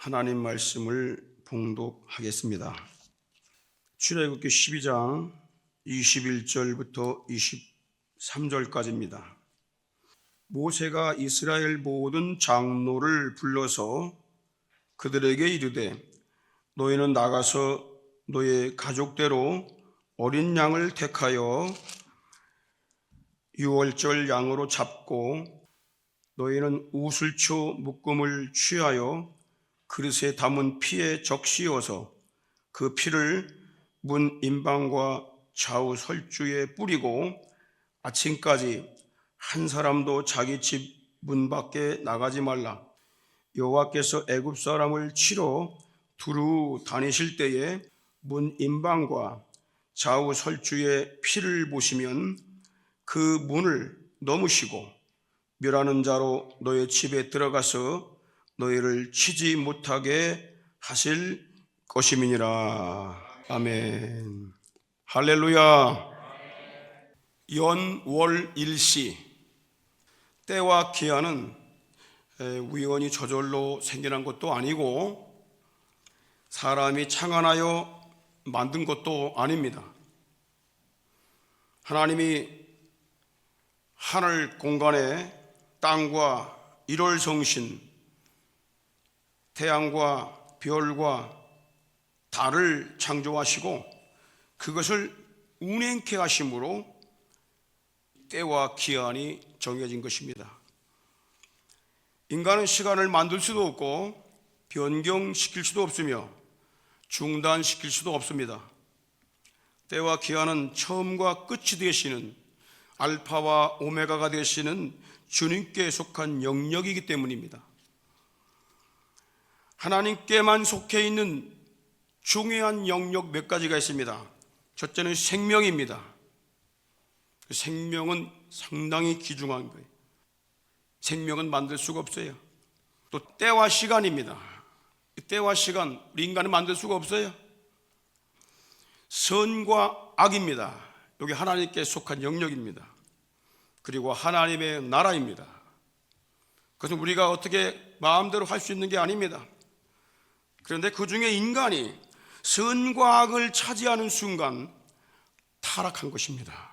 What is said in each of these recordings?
하나님 말씀을 봉독하겠습니다. 출애굽기 12장 21절부터 23절까지입니다. 모세가 이스라엘 모든 장로를 불러서 그들에게 이르되 너희는 나가서 너희 가족대로 어린 양을 택하여 유월절 양으로 잡고 너희는 우슬초 묶음을 취하여 그릇에 담은 피에 적시어서 그 피를 문 임방과 좌우 설주에 뿌리고 아침까지 한 사람도 자기 집 문 밖에 나가지 말라. 여호와께서 애굽 사람을 치러 두루 다니실 때에 문 임방과 좌우 설주에 피를 보시면 그 문을 넘으시고 멸하는 자로 너의 집에 들어가서 너희를 치지 못하게 하실 것임이니라. 아멘. 할렐루야. 연월 일시, 때와 기한은 우연히 저절로 생겨난 것도 아니고 사람이 창안하여 만든 것도 아닙니다. 하나님이 하늘 공간에 땅과 일월성신, 태양과 별과 달을 창조하시고 그것을 운행케 하심으로 때와 기한이 정해진 것입니다. 인간은 시간을 만들 수도 없고 변경시킬 수도 없으며 중단시킬 수도 없습니다. 때와 기한은 처음과 끝이 되시는 알파와 오메가가 되시는 주님께 속한 영역이기 때문입니다. 하나님께만 속해 있는 중요한 영역 몇 가지가 있습니다. 첫째는 생명입니다. 그 생명은 상당히 귀중한 거예요. 생명은 만들 수가 없어요. 또 때와 시간입니다. 때와 시간, 우리 인간은 만들 수가 없어요. 선과 악입니다. 여기 하나님께 속한 영역입니다. 그리고 하나님의 나라입니다. 그것은 우리가 어떻게 마음대로 할 수 있는 게 아닙니다. 그런데 그 중에 인간이 선과 악을 차지하는 순간 타락한 것입니다.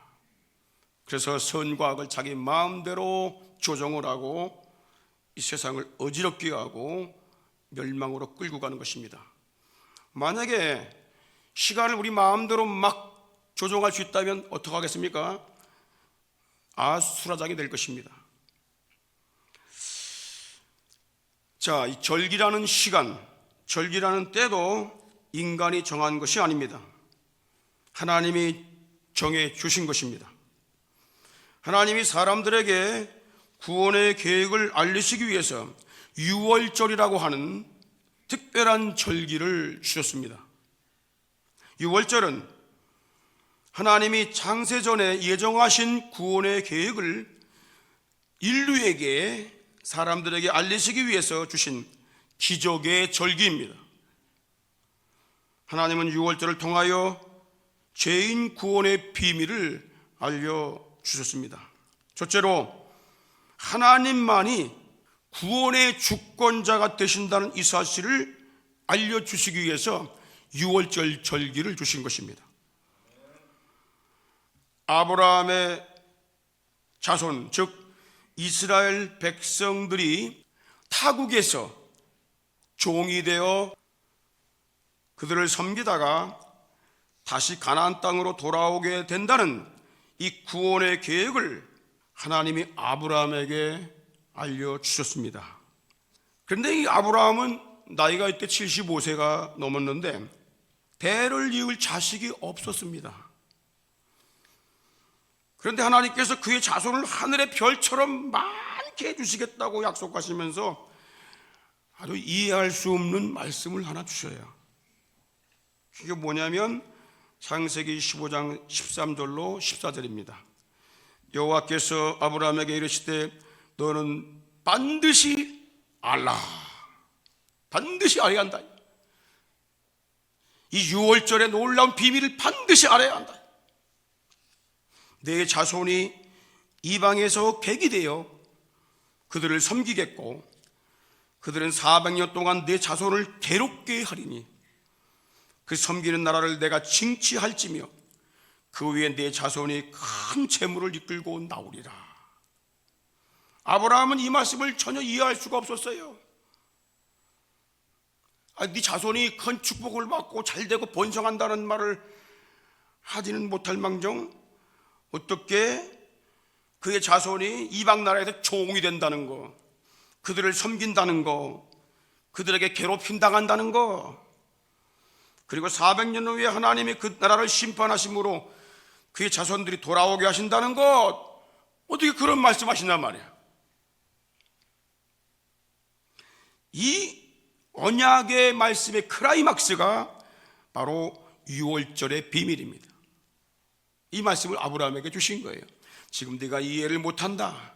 그래서 선과 악을 자기 마음대로 조정을 하고 이 세상을 어지럽게 하고 멸망으로 끌고 가는 것입니다. 만약에 시간을 우리 마음대로 막 조정할 수 있다면 어떻게 하겠습니까? 아수라장이 될 것입니다. 자, 이 절기라는 시간, 절기라는 때도 인간이 정한 것이 아닙니다. 하나님이 정해 주신 것입니다. 하나님이 사람들에게 구원의 계획을 알리시기 위해서 유월절이라고 하는 특별한 절기를 주셨습니다. 유월절은 하나님이 창세전에 예정하신 구원의 계획을 인류에게, 사람들에게 알리시기 위해서 주신 기적의 절기입니다. 하나님은 유월절을 통하여 죄인 구원의 비밀을 알려주셨습니다. 첫째로 하나님만이 구원의 주권자가 되신다는 이 사실을 알려주시기 위해서 유월절 절기를 주신 것입니다. 아브라함의 자손, 즉 이스라엘 백성들이 타국에서 종이 되어 그들을 섬기다가 다시 가나안 땅으로 돌아오게 된다는 이 구원의 계획을 하나님이 아브라함에게 알려주셨습니다. 그런데 이 아브라함은 나이가 이때 75세가 넘었는데 대를 이을 자식이 없었습니다. 그런데 하나님께서 그의 자손을 하늘의 별처럼 많게 해주시겠다고 약속하시면서 아주 이해할 수 없는 말씀을 하나 주셔요. 그게 뭐냐면 창세기 15장 13절로 14절입니다. 여호와께서 아브라함에게 이르시되 너는 반드시 알라. 반드시 알아야 한다. 이 유월절의 놀라운 비밀을 반드시 알아야 한다. 내 자손이 이방에서 객이 되어 그들을 섬기겠고 그들은 400년 동안 내 자손을 괴롭게 하리니 그 섬기는 나라를 내가 징치할지며 그 위에 내 자손이 큰 재물을 이끌고 나오리라. 아브라함은 이 말씀을 전혀 이해할 수가 없었어요. 네 자손이 큰 축복을 받고 잘되고 번성한다는 말을 하지는 못할 망정 어떻게 그의 자손이 이방 나라에서 종이 된다는 거, 그들을 섬긴다는 거, 그들에게 괴롭힘당한다는 거, 그리고 400년 후에 하나님이 그 나라를 심판하심으로 그의 자손들이 돌아오게 하신다는 것, 어떻게 그런 말씀하신단 말이에요. 이 언약의 말씀의 클라이막스가 바로 유월절의 비밀입니다. 이 말씀을 아브라함에게 주신 거예요. 지금 네가 이해를 못한다.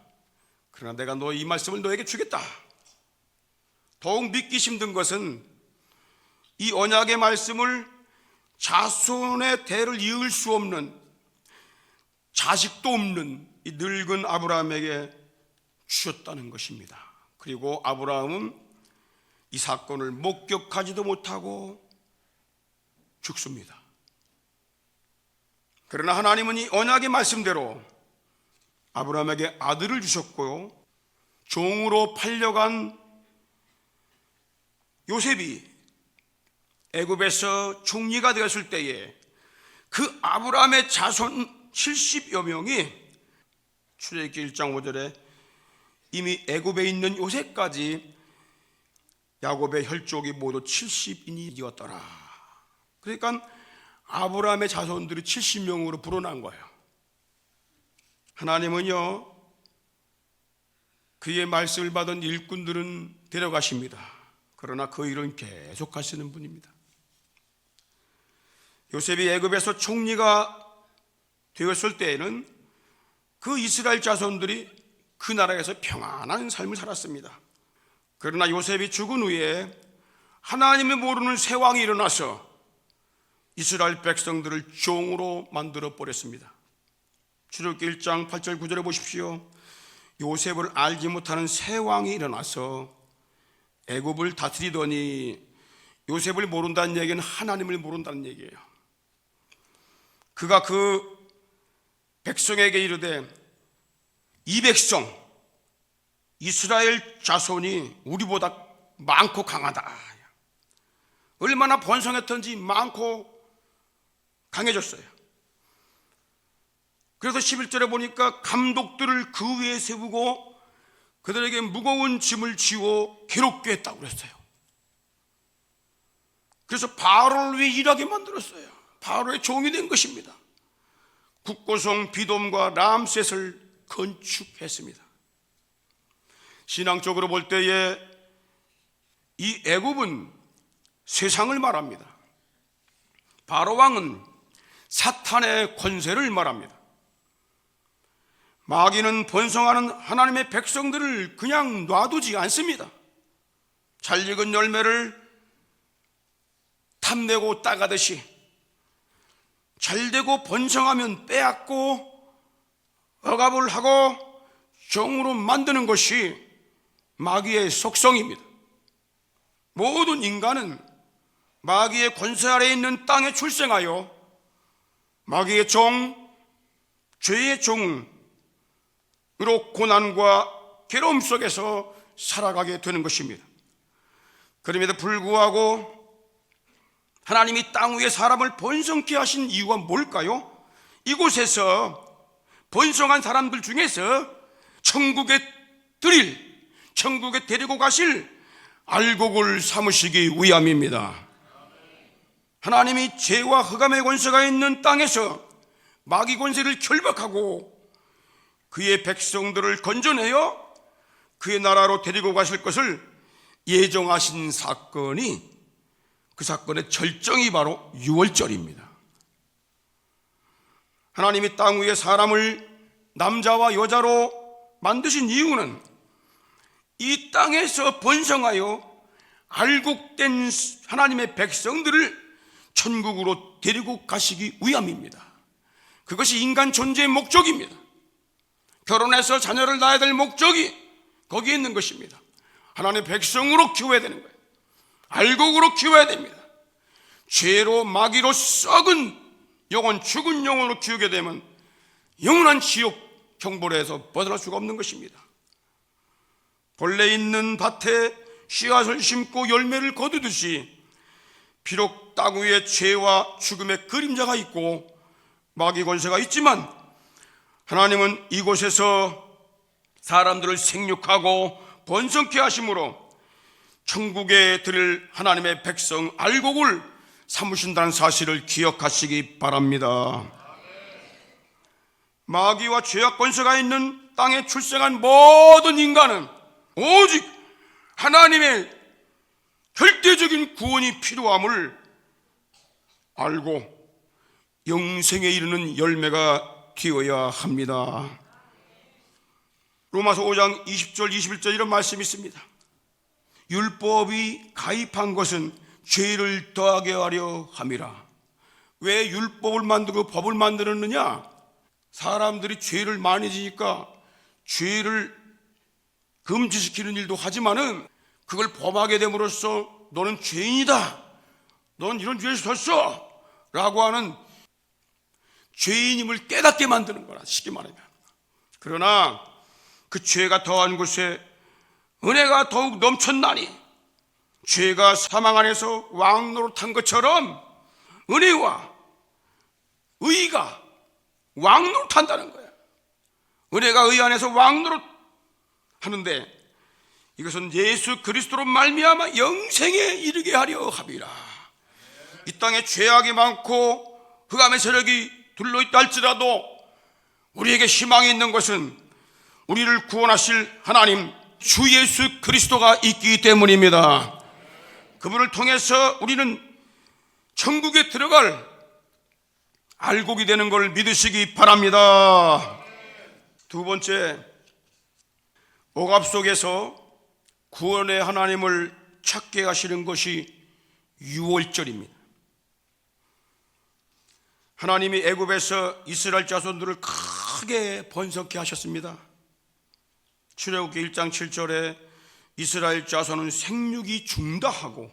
그러나 내가 너 이 말씀을 너에게 주겠다. 더욱 믿기 힘든 것은 이 언약의 말씀을 자손의 대를 이을 수 없는, 자식도 없는 이 늙은 아브라함에게 주셨다는 것입니다. 그리고 아브라함은 이 사건을 목격하지도 못하고 죽습니다. 그러나 하나님은 이 언약의 말씀대로 아브라함에게 아들을 주셨고요, 종으로 팔려간 요셉이 애굽에서 총리가 되었을 때에 그 아브라함의 자손 70여 명이 출애굽기 1장 5절에 이미 애굽에 있는 요셉까지 야곱의 혈족이 모두 70인이었더라. 그러니까 아브라함의 자손들이 70명으로 불어난 거예요. 하나님은요, 그의 말씀을 받은 일꾼들은 데려가십니다. 그러나 그 일은 계속 하시는 분입니다. 요셉이 애굽에서 총리가 되었을 때에는 그 이스라엘 자손들이 그 나라에서 평안한 삶을 살았습니다. 그러나 요셉이 죽은 후에 하나님이 모르는 새 왕이 일어나서 이스라엘 백성들을 종으로 만들어 버렸습니다. 출애굽기 1장 8절 9절에 보십시오. 요셉을 알지 못하는 새 왕이 일어나서 애굽을 다스리더니, 요셉을 모른다는 얘기는 하나님을 모른다는 얘기예요. 그가 그 백성에게 이르되 이 백성 이스라엘 자손이 우리보다 많고 강하다. 얼마나 번성했던지 많고 강해졌어요. 그래서 11절에 보니까 감독들을 그 위에 세우고 그들에게 무거운 짐을 지워 괴롭게 했다고 그랬어요. 그래서 바로를 위해 일하게 만들었어요. 바로의 종이 된 것입니다. 국고성 비돔과 람셋을 건축했습니다. 신앙적으로 볼 때에 이 애굽은 세상을 말합니다. 바로 왕은 사탄의 권세를 말합니다. 마귀는 번성하는 하나님의 백성들을 그냥 놔두지 않습니다. 잘 익은 열매를 탐내고 따가듯이 잘되고 번성하면 빼앗고 억압을 하고 종으로 만드는 것이 마귀의 속성입니다. 모든 인간은 마귀의 권세 아래에 있는 땅에 출생하여 마귀의 종, 죄의 종으로 고난과 괴로움 속에서 살아가게 되는 것입니다. 그럼에도 불구하고 하나님이 땅 위에 사람을 번성케 하신 이유가 뭘까요? 이곳에서 번성한 사람들 중에서 천국에 데리고 가실 알곡을 삼으시기 위함입니다. 하나님이 죄와 흑암의 권세가 있는 땅에서 마귀 권세를 결박하고 그의 백성들을 건져내어 그의 나라로 데리고 가실 것을 예정하신 사건이, 그 사건의 절정이 바로 유월절입니다. 하나님이 땅 위에 사람을 남자와 여자로 만드신 이유는 이 땅에서 번성하여 알곡된 하나님의 백성들을 천국으로 데리고 가시기 위함입니다. 그것이 인간 존재의 목적입니다. 결혼해서 자녀를 낳아야 될 목적이 거기에 있는 것입니다. 하나님의 백성으로 키워야 되는 거예요. 알곡으로 키워야 됩니다. 죄로 마귀로 썩은 영혼, 죽은 영혼으로 키우게 되면 영원한 지옥 형벌에서 벗어날 수가 없는 것입니다. 본래 있는 밭에 씨앗을 심고 열매를 거두듯이 비록 땅 위에 죄와 죽음의 그림자가 있고 마귀 권세가 있지만 하나님은 이곳에서 사람들을 생육하고 번성케 하심으로 천국에 들을 하나님의 백성 알곡을 삼으신다는 사실을 기억하시기 바랍니다. 마귀와 죄악 권세가 있는 땅에 출생한 모든 인간은 오직 하나님의 절대적인 구원이 필요함을 알고 영생에 이르는 열매가 되어야 합니다. 로마서 5장 20절 21절 이런 말씀이 있습니다. 율법이 가입한 것은 죄를 더하게 하려 함이라. 왜 율법을 만들고 법을 만들었느냐? 사람들이 죄를 많이 지니까 죄를 금지시키는 일도 하지만은 그걸 범하게 됨으로써 너는 죄인이다, 너는 이런 죄를 졌어 라고 하는 죄인임을 깨닫게 만드는 거라, 쉽게 말하면. 그러나 그 죄가 더한 곳에 은혜가 더욱 넘쳤나니, 죄가 사망 안에서 왕노릇한 것처럼 은혜와 의가 왕노릇한다는 거예요. 은혜가 의 안에서 왕노릇 하는데 이것은 예수 그리스도로 말미암아 영생에 이르게 하려 함이라. 이 땅에 죄악이 많고 흑암의 세력이 둘러있다 할지라도 우리에게 희망이 있는 것은 우리를 구원하실 하나님 주 예수 그리스도가 있기 때문입니다. 그분을 통해서 우리는 천국에 들어갈 알곡이 되는 걸 믿으시기 바랍니다. 두 번째, 억압 속에서 구원의 하나님을 찾게 하시는 것이 유월절입니다. 하나님이 애굽에서 이스라엘 자손들을 크게 번성케 하셨습니다. 출애굽기 1장 7절에 이스라엘 자손은 생육이 중다하고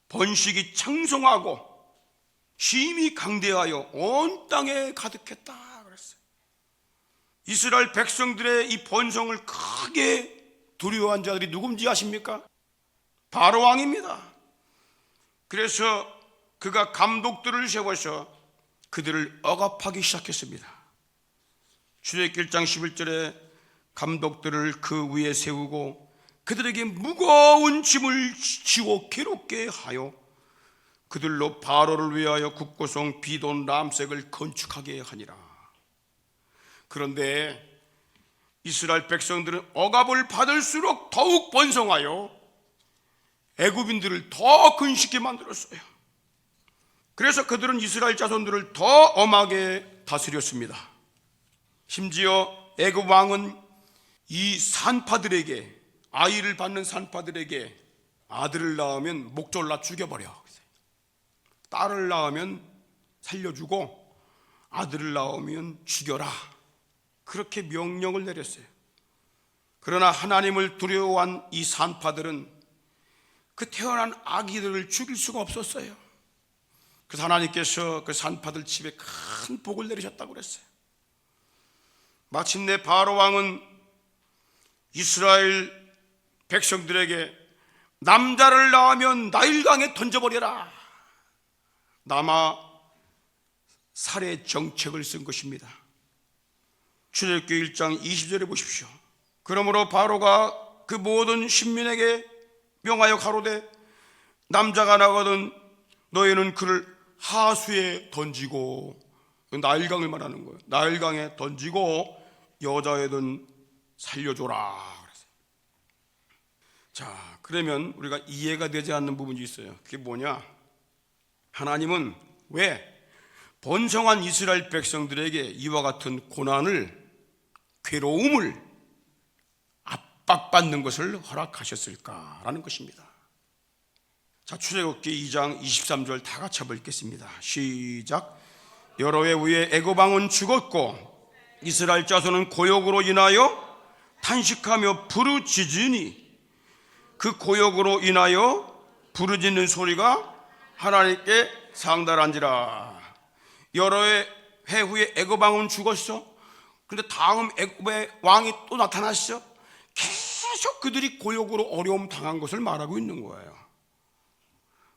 번식이 창성하고 힘이 강대하여 온 땅에 가득했다 그랬어요. 이스라엘 백성들의 이 번성을 크게 두려워한 자들이 누군지 아십니까? 바로 왕입니다. 그래서 그가 감독들을 세워서 그들을 억압하기 시작했습니다. 출애굽기 1장 11절에 감독들을 그 위에 세우고 그들에게 무거운 짐을 지워 괴롭게 하여 그들로 바로를 위하여 국고성 비돈 람색을 건축하게 하니라. 그런데 이스라엘 백성들은 억압을 받을수록 더욱 번성하여 애굽인들을 더 근심케 만들었어요. 그래서 그들은 이스라엘 자손들을 더 엄하게 다스렸습니다. 심지어 애굽 왕은 이 산파들에게, 아이를 받는 산파들에게 아들을 낳으면 목 졸라 죽여버려, 딸을 낳으면 살려주고 아들을 낳으면 죽여라, 그렇게 명령을 내렸어요. 그러나 하나님을 두려워한 이 산파들은 그 태어난 아기들을 죽일 수가 없었어요. 그래서 하나님께서 그 산파들 집에 큰 복을 내리셨다고 그랬어요. 마침내 바로 왕은 이스라엘 백성들에게 남자를 낳으면 나일강에 던져버려라, 남아 살해 정책을 쓴 것입니다. 출애굽기 1장 20절에 보십시오. 그러므로 바로가 그 모든 신민에게 명하여 가로되 남자가 나거든 너희는 그를 하수에 던지고, 나일강을 말하는 거예요. 나일강에 던지고 여자애든 살려줘라 그랬어요. 자, 그러면 우리가 이해가 되지 않는 부분이 있어요. 그게 뭐냐? 하나님은 왜 번성한 이스라엘 백성들에게 이와 같은 고난을, 괴로움을, 압박받는 것을 허락하셨을까라는 것입니다. 자, 출애굽기 2장 23절 다 같이 한번 읽겠습니다. 시작. 여러 해 후에 애굽 왕은 죽었고 이스라엘 자손은 고역으로 인하여 탄식하며 부르짖으니 그 고역으로 인하여 부르짖는 소리가 하나님께 상달한지라. 여러 해 후에 애굽 왕은 죽었어. 그런데 다음 애굽의 왕이 또 나타났어. 계속 그들이 고역으로 어려움 당한 것을 말하고 있는 거예요.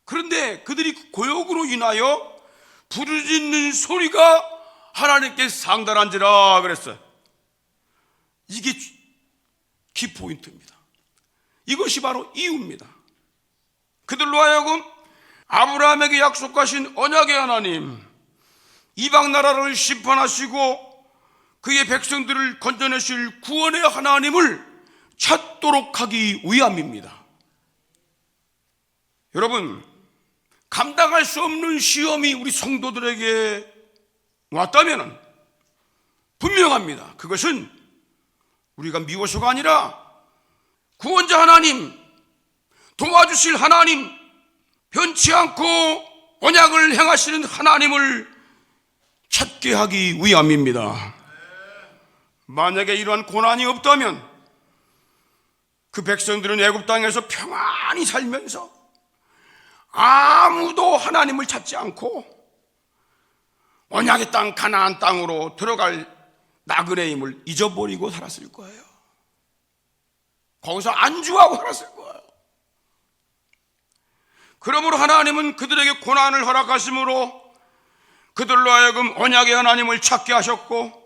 그런데 그들이 고역으로 인하여 부르짖는 소리가 하나님께 상달한지라 그랬어요. 이게 키포인트입니다. 이것이 바로 이유입니다. 그들로 하여금 아브라함에게 약속하신 언약의 하나님, 이방 나라를 심판하시고 그의 백성들을 건져내실 구원의 하나님을 찾도록 하기 위함입니다. 여러분, 감당할 수 없는 시험이 우리 성도들에게 왔다면 분명합니다. 그것은 우리가 미워서가 아니라 구원자 하나님, 도와주실 하나님, 변치 않고 언약을 행하시는 하나님을 찾게 하기 위함입니다. 만약에 이러한 고난이 없다면 그 백성들은 애굽 땅에서 평안히 살면서 아무도 하나님을 찾지 않고 언약의 땅 가나안 땅으로 들어갈 나그네임을 잊어버리고 살았을 거예요. 거기서 안주하고 살았을 거예요. 그러므로 하나님은 그들에게 고난을 허락하심으로 그들로 하여금 언약의 하나님을 찾게 하셨고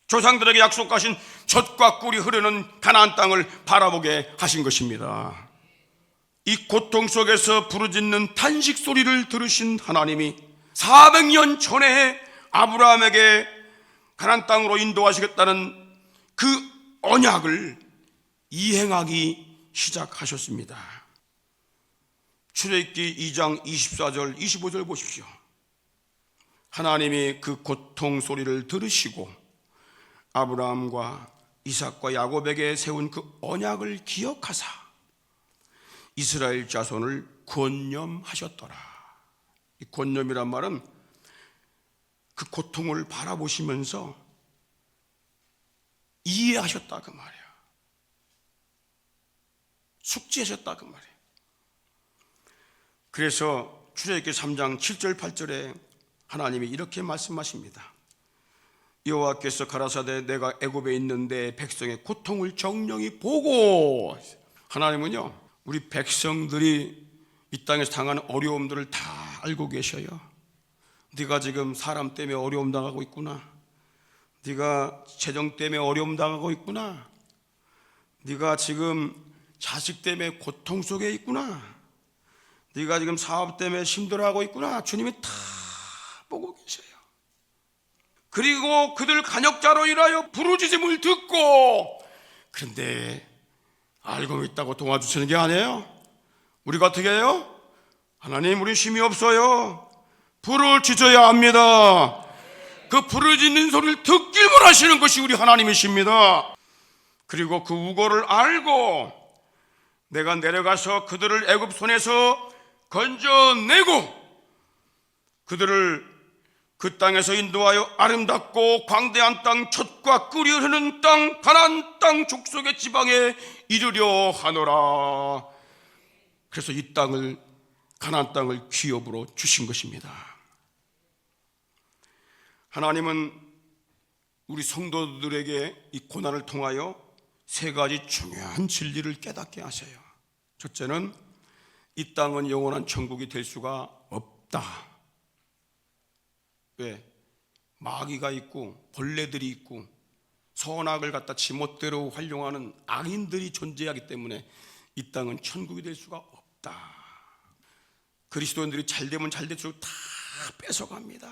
조상들에게 약속하신 젖과 꿀이 흐르는 가나안 땅을 바라보게 하신 것입니다. 이 고통 속에서 부르짖는 탄식 소리를 들으신 하나님이 400년 전에 아브라함에게 가나안 땅으로 인도하시겠다는 그 언약을 이행하기 시작하셨습니다. 출애굽기 2장 24절 25절 보십시오. 하나님이 그 고통 소리를 들으시고 아브라함과 이삭과 야곱에게 세운 그 언약을 기억하사 이스라엘 자손을 권념하셨더라. 이 권념이란 말은 그 고통을 바라보시면서 이해하셨다 그 말이야. 숙지하셨다 그 말이야. 그래서 출애굽기 3장 7절 8절에 하나님이 이렇게 말씀하십니다. 여호와께서 가라사대 내가 애굽에 있는데 백성의 고통을 정령히 보고. 하나님은요 우리 백성들이 이 땅에서 당하는 어려움들을 다 알고 계셔요. 네가 지금 사람 때문에 어려움 당하고 있구나. 네가 재정 때문에 어려움 당하고 있구나. 네가 지금 자식 때문에 고통 속에 있구나. 네가 지금 사업 때문에 힘들어하고 있구나. 주님이 다 보고 계셔요. 그리고 그들 간역자로 인하여 부르짖음을 듣고, 그런데 알고 있다고 도와주시는 게 아니에요. 우리가 어떻게 해요? 하나님 우리 힘이 없어요. 부르짖어야 합니다. 그 부르짖는 소리를 듣기만 하시는 것이 우리 하나님이십니다. 그리고 그 우고를 알고 내가 내려가서 그들을 애굽 손에서 건져내고 그들을 그 땅에서 인도하여 아름답고 광대한 땅, 젖과 꿀이 흐르는 땅, 가나안 땅 족속의 지방에 이르려 하노라. 그래서 이 땅을, 가나안 땅을 기업으로 주신 것입니다. 하나님은 우리 성도들에게 이 고난을 통하여 세 가지 중요한 진리를 깨닫게 하셔요. 첫째는 이 땅은 영원한 천국이 될 수가 없다. 왜? 마귀가 있고 벌레들이 있고 선악을 갖다 지멋대로 활용하는 악인들이 존재하기 때문에 이 땅은 천국이 될 수가 없다. 그리스도인들이 잘되면 잘될수록 다 뺏어갑니다.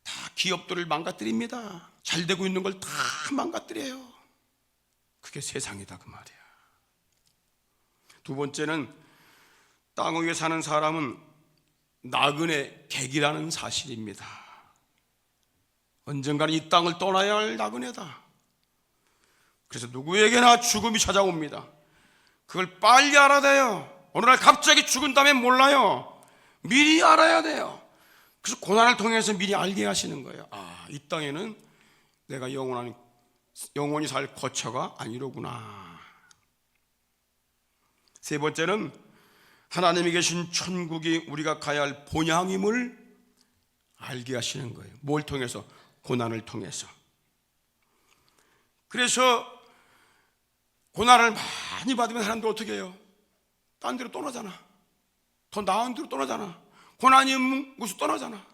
다 기업들을 망가뜨립니다. 잘되고 있는 걸 다 망가뜨려요. 그게 세상이다 그 말이야. 두 번째는 땅 위에 사는 사람은 나그네 객이라는 사실입니다. 언젠가는 이 땅을 떠나야 할 나그네다. 그래서 누구에게나 죽음이 찾아옵니다. 그걸 빨리 알아야 돼요. 어느 날 갑자기 죽은다면 몰라요. 미리 알아야 돼요. 그래서 고난을 통해서 미리 알게 하시는 거예요. 아, 이 땅에는 내가 영원히 살 거처가 아니로구나. 세 번째는 하나님이 계신 천국이 우리가 가야 할 본향임을 알게 하시는 거예요. 뭘 통해서? 고난을 통해서. 그래서 고난을 많이 받으면 사람들 어떻게 해요? 딴 데로 떠나잖아. 더 나은 데로 떠나잖아. 고난이 있는 곳으로 떠나잖아.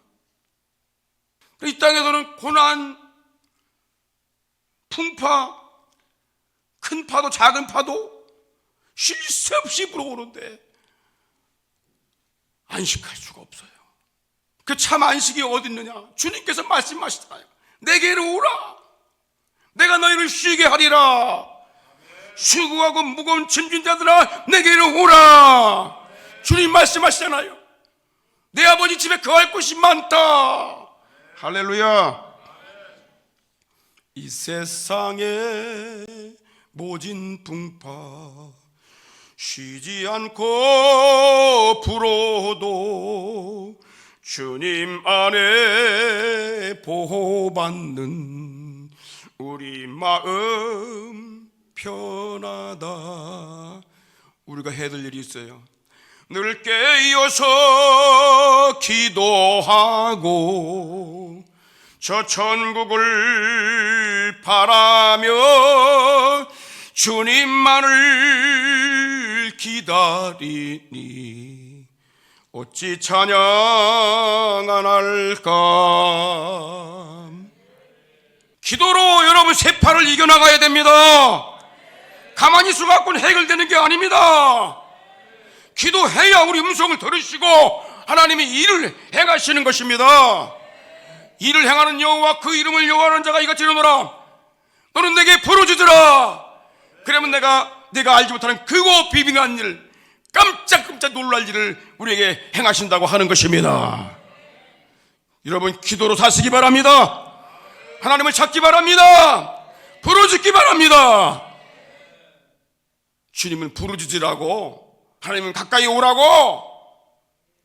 이 땅에서는 고난, 풍파, 큰 파도 작은 파도 쉴 새 없이 불어오는데 안식할 수가 없어요. 그 참 안식이 어디 있느냐? 주님께서 말씀하시잖아요. 내게로 오라. 내가 너희를 쉬게 하리라. 수고하고 무거운 짐진 자들아 내게로 오라. 주님 말씀하시잖아요. 내 아버지 집에 거할 곳이 많다. 할렐루야. 이 세상에 모진 풍파 쉬지 않고 불어도 주님 안에 보호받는 우리 마음 편하다. 우리가 해야 될 일이 있어요. 늘 깨어서 기도하고 저 천국을 바라며 주님만을 기다리니 어찌 찬양 안 할까. 기도로 여러분 세파를 이겨나가야 됩니다. 가만히 있어 갖고는 해결되는 게 아닙니다. 기도해야 우리 음성을 들으시고 하나님이 일을 행하시는 것입니다. 일을 행하는 여호와 그 이름을 여호와하는 자가 이같이 이르노라. 너는 내게 부르짖으라. 그러면 내가 알지 못하는 크고 비밀한 일, 깜짝깜짝 놀랄 일을 우리에게 행하신다고 하는 것입니다. 여러분 기도로 사시기 바랍니다. 하나님을 찾기 바랍니다. 부르짖기 바랍니다. 주님은 부르짖으라고, 하나님은 가까이 오라고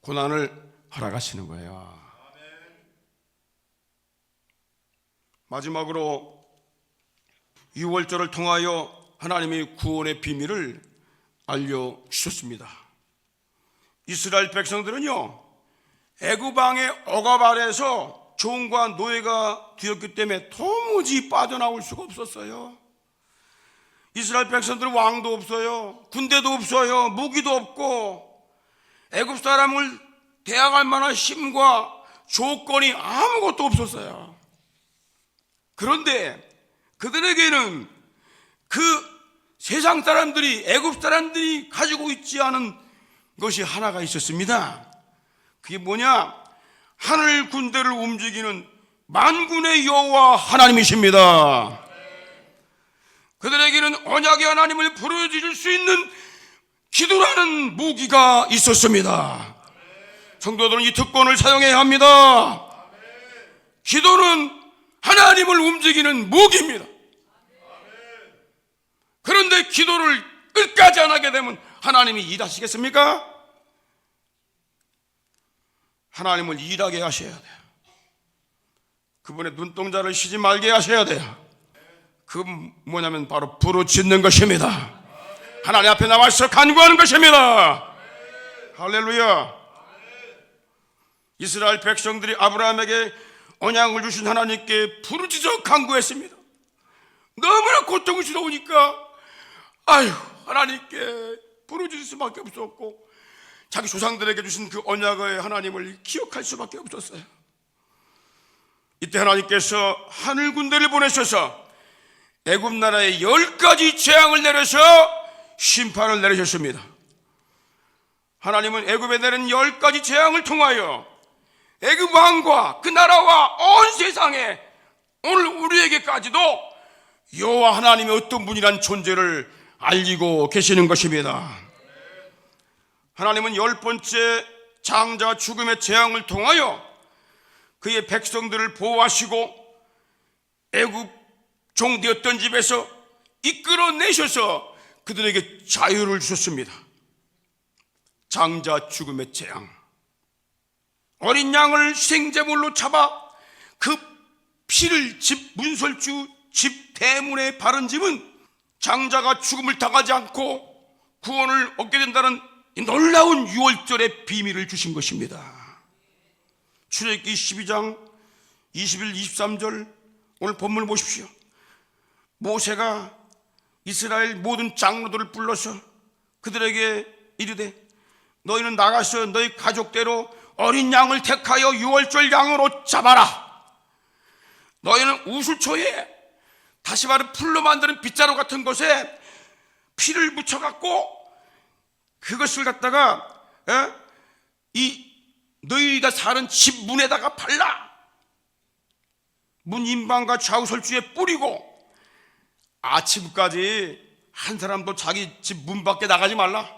고난을 허락하시는 거예요. 마지막으로 유월절을 통하여 하나님의 구원의 비밀을 알려주셨습니다. 이스라엘 백성들은요, 애굽 왕의 억압 아래에서 종과 노예가 되었기 때문에 도무지 빠져나올 수가 없었어요. 이스라엘 백성들은 왕도 없어요. 군대도 없어요. 무기도 없고 애굽 사람을 대항할 만한 힘과 조건이 아무것도 없었어요. 그런데 그들에게는 그 세상 사람들이, 애굽 사람들이 가지고 있지 않은 것이 하나가 있었습니다. 그게 뭐냐? 하늘 군대를 움직이는 만군의 여호와 하나님이십니다. 그들에게는 언약의 하나님을 부르짖을 수 있는 기도라는 무기가 있었습니다. 성도들은 이 특권을 사용해야 합니다. 기도는 하나님을 움직이는 무기입니다. 그런데 기도를 끝까지 안 하게 되면 하나님이 일하시겠습니까? 하나님을 일하게 하셔야 돼요. 그분의 눈동자를 쉬지 말게 하셔야 돼요. 그 뭐냐면 바로 부르짖는 것입니다. 하나님 앞에 나와서 간구하는 것입니다. 할렐루야. 이스라엘 백성들이 아브라함에게 언약을 주신 하나님께 부르짖어 간구했습니다. 너무나 고통스러우니까 하나님께 부르짖을 수밖에 없었고 자기 조상들에게 주신 그 언약의 하나님을 기억할 수밖에 없었어요. 이때 하나님께서 하늘 군대를 보내셔서 애굽 나라에 10가지 재앙을 내려서 심판을 내리셨습니다. 하나님은 애굽에 내린 10가지 재앙을 통하여 애굽 왕과 그 나라와 온 세상에 오늘 우리에게까지도 여호와 하나님이 어떤 분이란 존재를 알리고 계시는 것입니다. 하나님은 10번째 장자 죽음의 재앙을 통하여 그의 백성들을 보호하시고 애굽 종되었던 집에서 이끌어내셔서 그들에게 자유를 주셨습니다. 장자 죽음의 재앙, 어린 양을 생제물로 잡아 그 피를 집 문설주 집 대문에 바른 집은 장자가 죽음을 당하지 않고 구원을 얻게 된다는 이 놀라운 유월절의 비밀을 주신 것입니다. 출애굽기 12장 21, 23절 오늘 본문을 보십시오. 모세가 이스라엘 모든 장로들을 불러서 그들에게 이르되 너희는 나가서 너희 가족대로 어린 양을 택하여 유월절 양으로 잡아라. 너희는 우슬초에 다시 말해 풀로 만드는 빗자루 같은 것에 피를 묻혀갖고 그것을 갖다가 너희가 사는 집 문에다가 발라. 문 인방과 좌우 설주에 뿌리고 아침까지 한 사람도 자기 집 문 밖에 나가지 말라.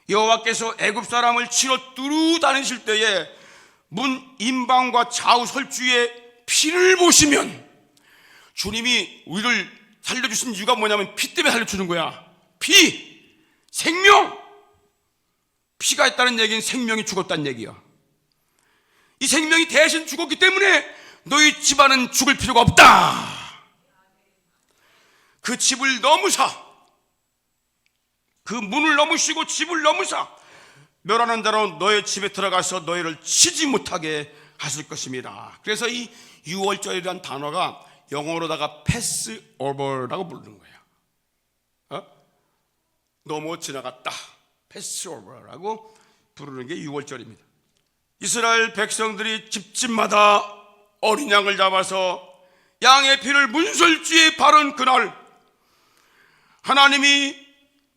여호와께서 애굽 사람을 치러 뚫어 다니실 때에 문 인방과 좌우 설주에 피를 보시면 주님이 우리를 살려주신 이유가 뭐냐면 피 때문에 살려주는 거야. 피, 생명. 피가 있다는 얘기는 생명이 죽었다는 얘기야. 이 생명이 대신 죽었기 때문에 너희 집안은 죽을 필요가 없다. 그 집을 넘으사, 그 문을 넘으시고 집을 넘으사 멸하는 자로 너의 집에 들어가서 너희를 치지 못하게 하실 것입니다. 그래서 이 유월절이라는 단어가 영어로다가 패스오버라고 부르는 거예요. 넘어 지나갔다, 패스오버라고 부르는 게 유월절입니다. 이스라엘 백성들이 집집마다 어린 양을 잡아서 양의 피를 문설주에 바른 그날, 하나님이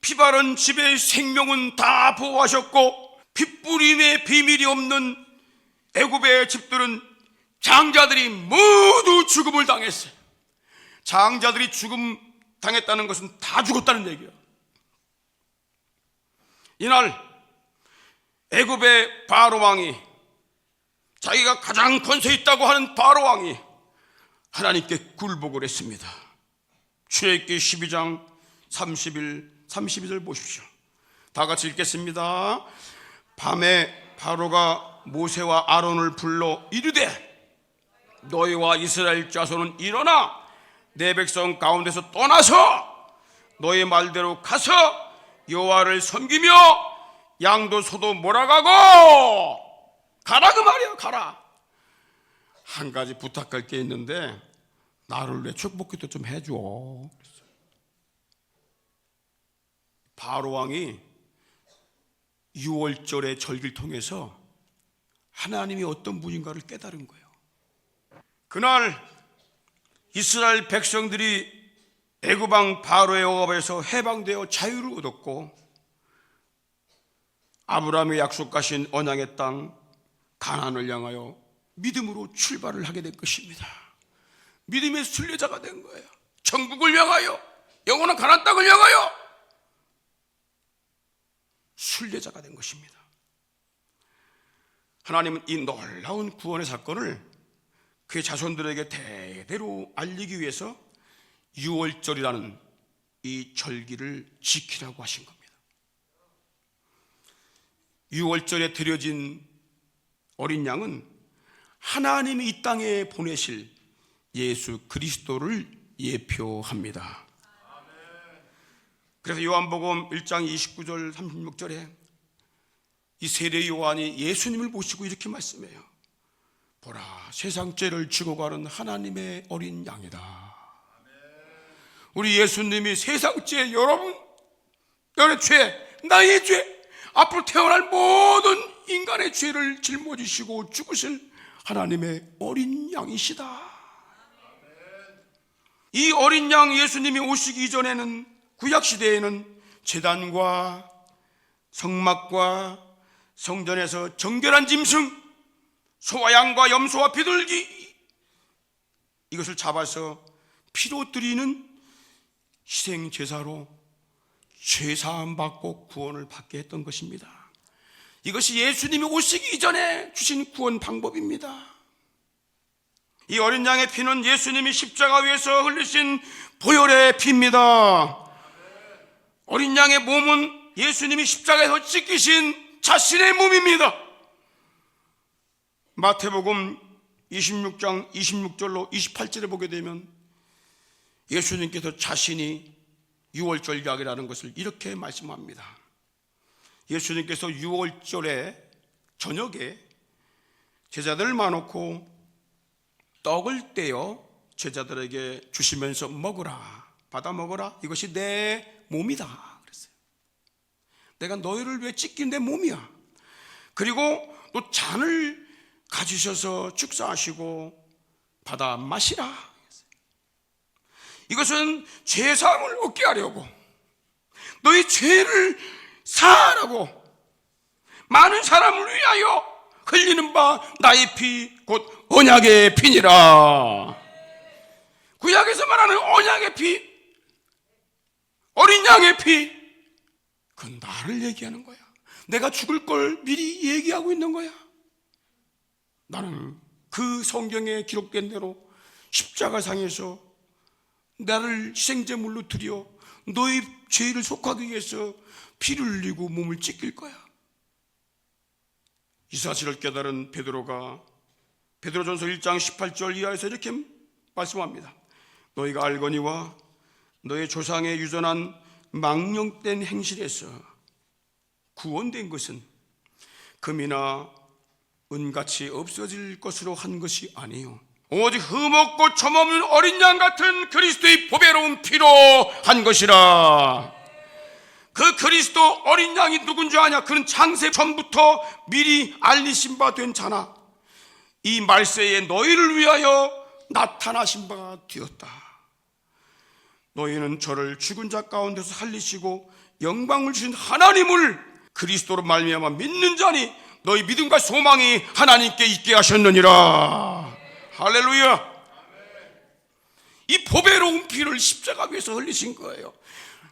피 바른 집의 생명은 다 보호하셨고 핏부림의 비밀이 없는 애굽의 집들은 장자들이 모두 죽음을 당했어요. 장자들이 죽음 당했다는 것은 다 죽었다는 얘기예요. 이날 애굽의 바로 왕이, 자기가 가장 권세 있다고 하는 바로 왕이 하나님께 굴복을 했습니다. 출애굽기 12장 32절 보십시오. 다 같이 읽겠습니다. 밤에 바로가 모세와 아론을 불러 이르되 너희와 이스라엘 자손은 일어나 내 백성 가운데서 떠나서 너희 말대로 가서 여호와를 섬기며 양도 소도 몰아가고 가라 그 말이야. 가라. 한 가지 부탁할 게 있는데 나를 내 축복기도 좀 해줘. 바로 왕이 유월절의 절기를 통해서 하나님이 어떤 분인가를 깨달은 거예요. 그날 이스라엘 백성들이 애굽 왕 바로의 억압에서 해방되어 자유를 얻었고 아브라함의 약속하신 언약의 땅 가나안을 향하여 믿음으로 출발을 하게 될 것입니다. 믿음의 순례자가 된 거예요. 천국을 향하여, 영원한 가나안 땅을 향하여 순례자가 된 것입니다. 하나님은 이 놀라운 구원의 사건을 그의 자손들에게 대대로 알리기 위해서 유월절이라는 이 절기를 지키라고 하신 겁니다. 유월절에 드려진 어린 양은 하나님이 이 땅에 보내실 예수 그리스도를 예표합니다. 그래서 요한복음 1장 29절 36절에 이 세례 요한이 예수님을 보시고 이렇게 말씀해요. 보라, 세상 죄를 지고 가는 하나님의 어린 양이다. 우리 예수님이 세상 죄, 여러분의 죄, 나의 죄, 앞으로 태어날 모든 인간의 죄를 짊어지시고 죽으실 하나님의 어린 양이시다. 이 어린 양 예수님이 오시기 이전에는 구약시대에는 제단과 성막과 성전에서 정결한 짐승, 소와 양과 염소와 비둘기, 이것을 잡아서 피로 드리는 희생제사로 죄사함 받고 구원을 받게 했던 것입니다. 이것이 예수님이 오시기 이전에 주신 구원 방법입니다. 이 어린 양의 피는 예수님이 십자가 위에서 흘리신 보혈의 피입니다. 어린 양의 몸은 예수님이 십자가에서 찢기신 자신의 몸입니다. 마태복음 26장 26절로 28절에 보게 되면 예수님께서 자신이 유월절약이라는 것을 이렇게 말씀합니다. 예수님께서 유월절에 저녁에 제자들을 많고 떡을 떼어 제자들에게 주시면서 먹으라, 받아 먹어라, 이것이 내 몸이다 그랬어요. 내가 너희를 위해 찢긴 내 몸이야. 그리고 또 잔을 가지셔서 축사하시고 받아 마시라 그랬어요. 이것은 죄사함을 얻게 하려고, 너희 죄를 사하라고, 많은 사람을 위하여 흘리는 바 나의 피 곧 언약의 피니라. 구약에서 말하는 언약의 피, 어린 양의 피, 그건 나를 얘기하는 거야. 내가 죽을 걸 미리 얘기하고 있는 거야. 나는 그 성경에 기록된 대로 십자가상에서 나를 희생제물로 드려 너의 죄를 속하기 위해서 피를 흘리고 몸을 찢길 거야. 이 사실을 깨달은 베드로가 베드로전서 1장 18절 이하에서 이렇게 말씀합니다. 너희가 알거니와 너희 조상의 유전한 망령된 행실에서 구원된 것은 금이나 은같이 없어질 것으로 한 것이 아니요 오직 흠없고 점없는 어린 양 같은 그리스도의 보배로운 피로 한 것이라. 그 그리스도 어린 양이 누군지 아냐? 그는 창세 전부터 미리 알리신 바 된 자나 이 말세에 너희를 위하여 나타나신 바가 되었다. 너희는 저를 죽은 자 가운데서 살리시고 영광을 주신 하나님을 그리스도로 말미암아 믿는 자니 너희 믿음과 소망이 하나님께 있게 하셨느니라. 할렐루야. 이 보배로운 피를 십자가 위에서 흘리신 거예요.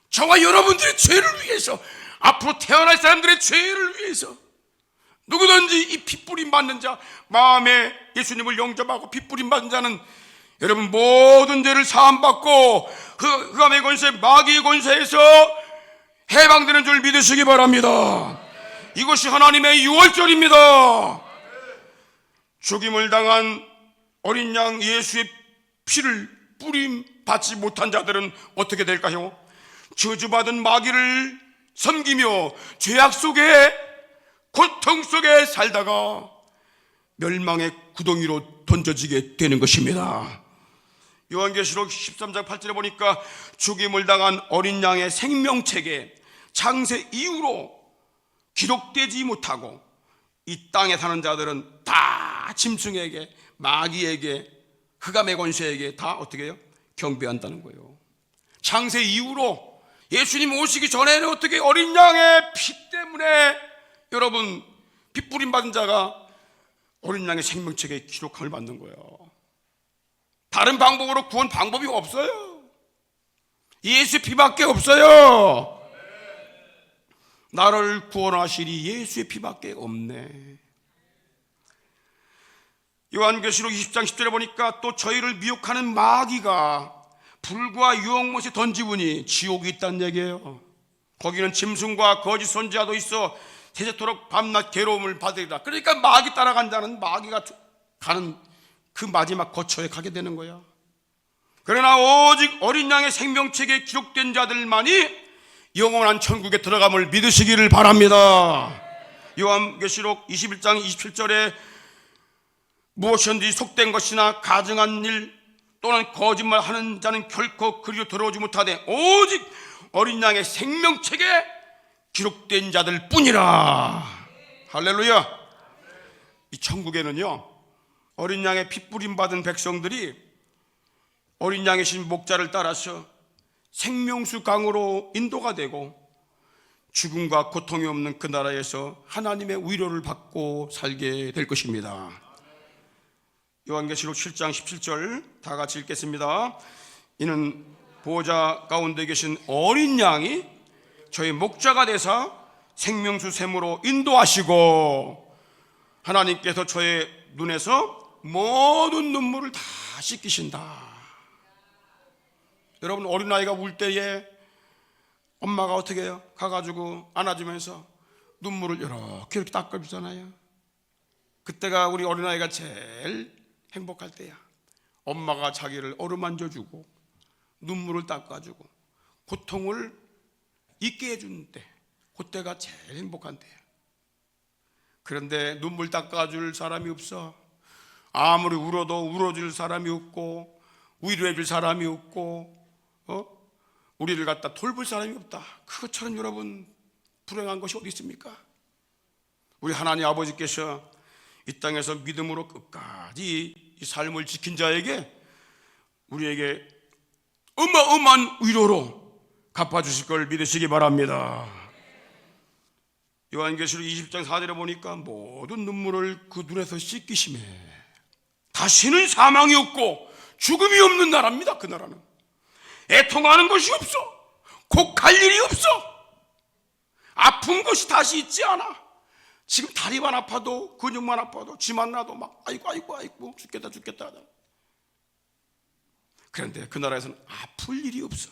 저와 여러분들의 죄를 위해서, 앞으로 태어날 사람들의 죄를 위해서. 누구든지 이 핏뿌림 받는 자, 마음에 예수님을 영접하고 핏뿌림 받는 자는 여러분 모든 죄를 사함받고 흑암의 권세, 마귀의 권세에서 해방되는 줄 믿으시기 바랍니다. 이것이 하나님의 유월절입니다. 죽임을 당한 어린 양 예수의 피를 뿌림 받지 못한 자들은 어떻게 될까요? 저주받은 마귀를 섬기며 죄악 속에, 고통 속에 살다가 멸망의 구덩이로 던져지게 되는 것입니다. 요한계시록 13장 8절에 보니까 죽임을 당한 어린 양의 생명책에 창세 이후로 기록되지 못하고 이 땅에 사는 자들은 다 짐승에게, 마귀에게, 흑암의 권세에게 다 어떻게 해요? 경배한다는 거예요. 창세 이후로 예수님 오시기 전에는 어떻게 어린 양의 피 때문에 여러분 핏부림 받은 자가 어린 양의 생명책에 기록함을 받는 거예요. 다른 방법으로 구원 방법이 없어요. 예수의 피밖에 없어요. 나를 구원하시리 예수의 피밖에 없네. 요한계시록 20장 10절에 보니까 또 저희를 미혹하는 마귀가 불과 유황못에 던지우니 지옥이 있다는 얘기예요. 거기는 짐승과 거짓 선지자도 있어 세세토록 밤낮 괴로움을 받으리라. 그러니까 마귀 따라간 자는 마귀가 가는 그 마지막 거처에 가게 되는 거야. 그러나 오직 어린 양의 생명책에 기록된 자들만이 영원한 천국에 들어감을 믿으시기를 바랍니다. 요한계시록 21장 27절에 무엇이든지 속된 것이나 가증한 일 또는 거짓말하는 자는 결코 그리로 들어오지 못하되 오직 어린 양의 생명책에 기록된 자들 뿐이라. 할렐루야. 이 천국에는요 어린 양의 핏부림 받은 백성들이 어린 양의 신 목자를 따라서 생명수 강으로 인도가 되고 죽음과 고통이 없는 그 나라에서 하나님의 위로를 받고 살게 될 것입니다. 요한계시록 7장 17절 다 같이 읽겠습니다. 이는 보호자 가운데 계신 어린 양이 저희 목자가 되사 생명수 샘으로 인도하시고 하나님께서 저의 눈에서 모든 눈물을 다 씻기신다. 여러분 어린아이가 울 때에 엄마가 어떻게 해요? 가가지고 안아주면서 눈물을 이렇게 닦아주잖아요. 그때가 우리 어린아이가 제일 행복할 때야. 엄마가 자기를 어루만져주고 눈물을 닦아주고 고통을 잊게 해주는 때, 그때가 제일 행복한 때예요. 그런데 눈물 닦아줄 사람이 없어. 아무리 울어도 울어줄 사람이 없고, 위로해줄 사람이 없고, 우리를 갖다 돌볼 사람이 없다. 그것처럼 여러분, 불행한 것이 어디 있습니까? 우리 하나님 아버지께서 이 땅에서 믿음으로 끝까지 이 삶을 지킨 자에게 우리에게 어마어마한 위로로 갚아주실 걸 믿으시기 바랍니다. 요한계시록 20장 4절에 보니까 모든 눈물을 그 눈에서 씻기심에 다시는 사망이 없고 죽음이 없는 나라입니다. 그 나라는 애통하는 것이 없어. 곡할 일이 없어. 아픈 것이 다시 있지 않아. 지금 다리만 아파도, 근육만 아파도, 쥐만 나도 막 아이고 죽겠다 하잖아. 그런데 그 나라에서는 아플 일이 없어.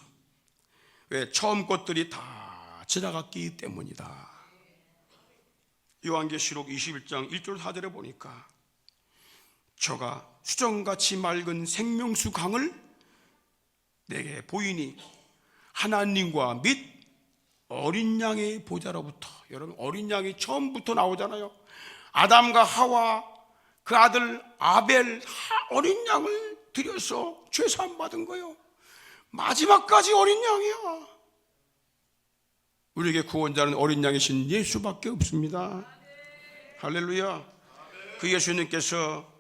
왜? 처음 것들이 다 지나갔기 때문이다. 요한계시록 21장 1절 4절에 보니까 저가 수정같이 맑은 생명수 강을 내게 보이니 하나님과 및 어린 양의 보좌로부터. 여러분, 어린 양이 처음부터 나오잖아요. 아담과 하와 그 아들 아벨 어린 양을 들여서 죄사함 받은 거예요. 마지막까지 어린 양이야. 우리에게 구원자는 어린 양이신 예수밖에 없습니다. 할렐루야. 그 예수님께서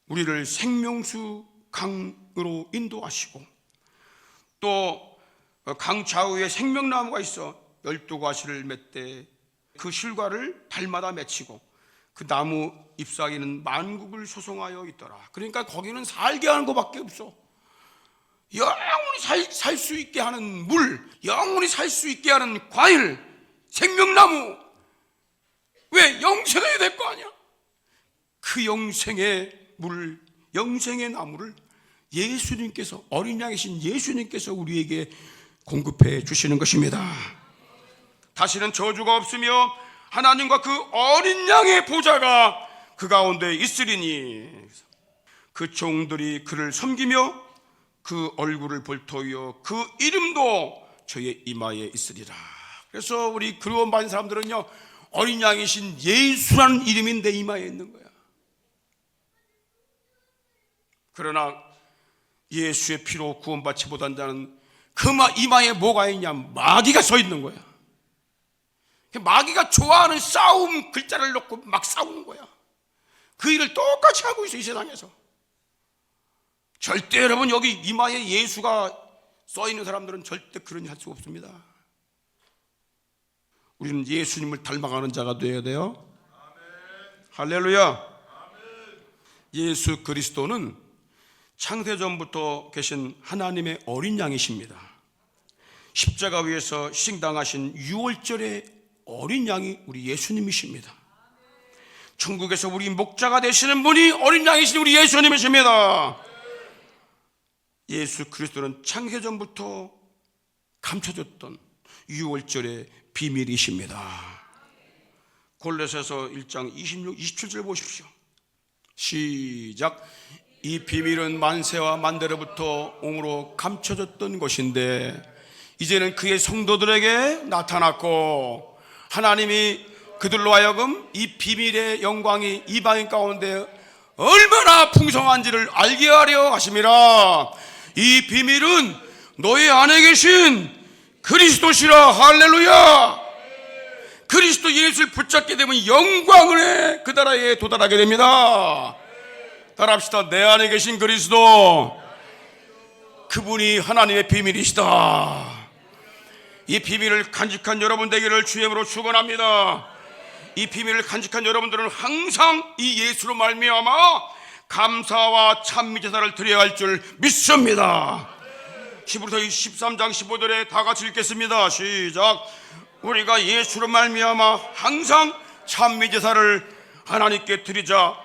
우리를 생명수 강으로 인도하시고, 또 강 좌우에 생명나무가 있어 12가지를 맺되 그 실과를 달마다 맺히고 그 나무 잎사귀는 만국을 소송하여 있더라. 그러니까 거기는 살게 하는 것밖에 없어. 영원히 살 수 있게 하는 물, 영원히 살 수 있게 하는 과일, 생명나무. 왜? 영생해야 될 거 아니야. 그 영생의 물, 영생의 나무를 예수님께서, 어린 양이신 예수님께서 우리에게 공급해 주시는 것입니다. 다시는 저주가 없으며 하나님과 그 어린 양의 보좌가 그 가운데 있으리니 그 종들이 그를 섬기며 그 얼굴을 볼 터이요 그 이름도 저의 이마에 있으리라. 그래서 우리 그리움 받은 사람들은요, 어린 양이신 예수라는 이름이 내 이마에 있는 거야. 그러나 예수의 피로 구원받지 못한 자는 그 이마에 뭐가 있냐? 마귀가 서 있는 거야. 마귀가 좋아하는 싸움 글자를 놓고 막 싸우는 거야. 그 일을 똑같이 하고 있어, 이 세상에서. 절대 여러분, 여기 이마에 예수가 써 있는 사람들은 절대 그런 일 할 수 없습니다. 우리는 예수님을 닮아가는 자가 되어야 돼요. 아멘. 할렐루야. 아멘. 예수 그리스도는 창세전부터 계신 하나님의 어린 양이십니다. 십자가 위에서 희생당하신 유월절의 어린 양이 우리 예수님이십니다. 천국에서 우리 목자가 되시는 분이 어린 양이신 우리 예수님이십니다. 예수 그리스도는 창세전부터 감춰졌던 유월절의 비밀이십니다. 골로새서 1장 26, 27절 보십시오. 시작. 이 비밀은 만세와 만대로부터 옹으로 감춰졌던 것인데 이제는 그의 성도들에게 나타났고 하나님이 그들로 하여금 이 비밀의 영광이 이방인 가운데 얼마나 풍성한지를 알게 하려 하심이라. 이 비밀은 너희 안에 계신 그리스도시라. 할렐루야. 그리스도 예수를 붙잡게 되면 영광의 그 나라에 도달하게 됩니다. 따라합시다. 내 안에 계신 그리스도, 그분이 하나님의 비밀이시다. 이 비밀을 간직한 여러분 되기를 주님으로 축원합니다. 이 비밀을 간직한 여러분들은 항상 이 예수로 말미암아 감사와 찬미 제사를 드려야 할 줄 믿습니다. 히브리서 13장 15절에 다 같이 읽겠습니다. 시작. 우리가 예수로 말미암아 항상 찬미 제사를 하나님께 드리자.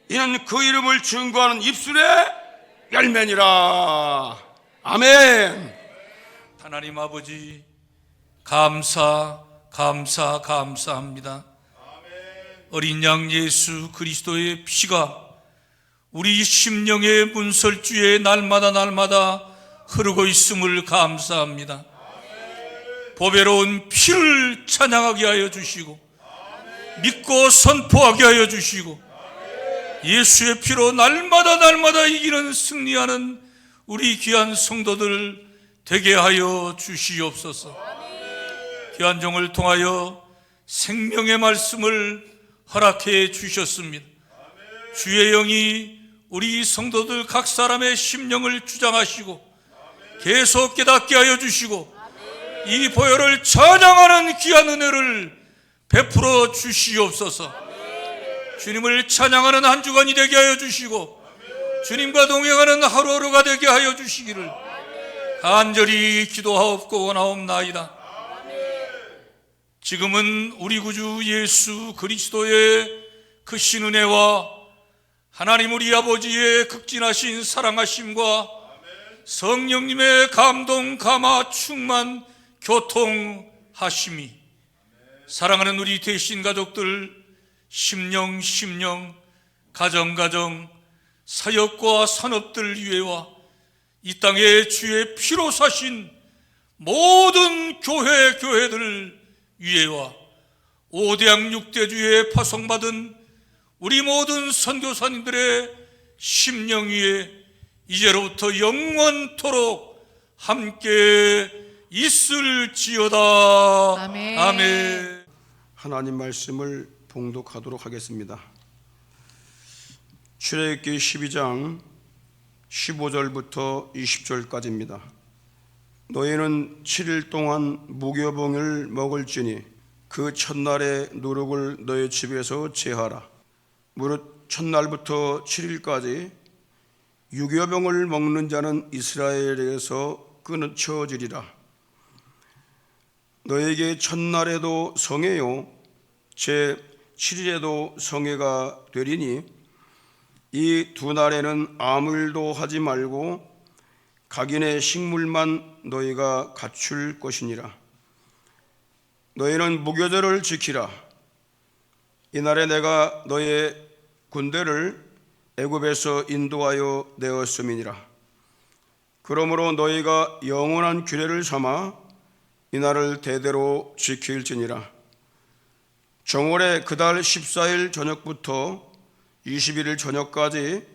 이는 그 이름을 증거하는 입술의 열매니라. 아멘. 하나님 아버지, 감사합니다. 어린 양 예수 그리스도의 피가 우리 심령의 문설주에 날마다 흐르고 있음을 감사합니다. 보배로운 피를 찬양하게 하여 주시고 믿고 선포하게 하여 주시고 예수의 피로 날마다 이기는 승리하는 우리 귀한 성도들 되게 하여 주시옵소서. 귀한 종을 통하여 생명의 말씀을 허락해 주셨습니다. 주의 영이 우리 성도들 각 사람의 심령을 주장하시고 계속 깨닫게 하여 주시고 이 보혈을 찬양하는 귀한 은혜를 베풀어 주시옵소서. 주님을 찬양하는 한 주간이 되게 하여 주시고 주님과 동행하는 하루하루가 되게 하여 주시기를 간절히 기도하옵고 원하옵나이다. 지금은 우리 구주 예수 그리스도의 크신 은혜와 하나님 우리 아버지의 극진하신 사랑하심과 성령님의 감동, 감화, 충만, 교통하심이 사랑하는 우리 대신 가족들 심령, 가정, 사역과 산업들 위에와 이 땅에 주의 피로 사신 모든 교회들 위에와 5대양 6대주에 파송받은 우리 모든 선교사님들의 심령 위에 이제로부터 영원토록 함께 있을지어다. 아멘. 아멘. 하나님 말씀을 봉독하도록 하겠습니다. 출애굽기 12장 15절부터 20절까지입니다. 너희는 7일 동안 무교병을 먹을지니 그 첫날의 누룩을 너희 집에서 제하라. 무릇 첫날부터 7일까지 유교병을 먹는 자는 이스라엘에게서 끊어지리라. 너에게 첫날에도 성회요 제 7일에도 성회가 되리니 이 두 날에는 아무 일도 하지 말고 각인의 식물만 너희가 갖출 것이니라. 너희는 무교절을 지키라. 이날에 내가 너희의 군대를 애굽에서 인도하여 내었음이니라. 그러므로 너희가 영원한 규례를 삼아 이날을 대대로 지킬지니라. 정월의 그달 14일 저녁부터 21일 저녁까지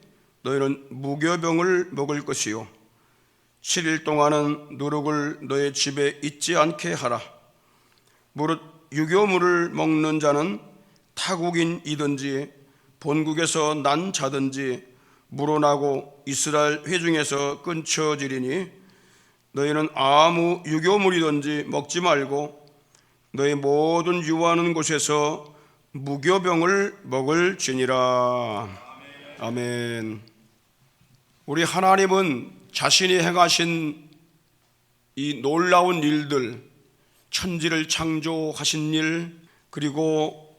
너희는 무교병을 먹을 것이요 7일 동안은 누룩을 너희 집에 있지 않게 하라. 무릇 유교물을 먹는 자는 타국인이든지 본국에서 난 자든지 물어나고 이스라엘 회중에서 끊쳐지리니 너희는 아무 유교물이든지 먹지 말고 너희 모든 유하는 곳에서 무교병을 먹을지니라. 아멘. 우리 하나님은 자신이 행하신 이 놀라운 일들, 천지를 창조하신 일, 그리고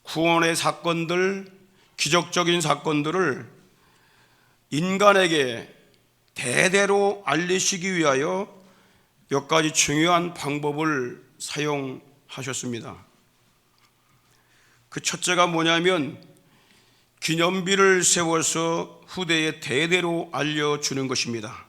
구원의 사건들, 기적적인 사건들을 인간에게 대대로 알리시기 위하여 몇 가지 중요한 방법을 사용하셨습니다. 그 첫째가 뭐냐면 기념비를 세워서 후대에 대대로 알려주는 것입니다.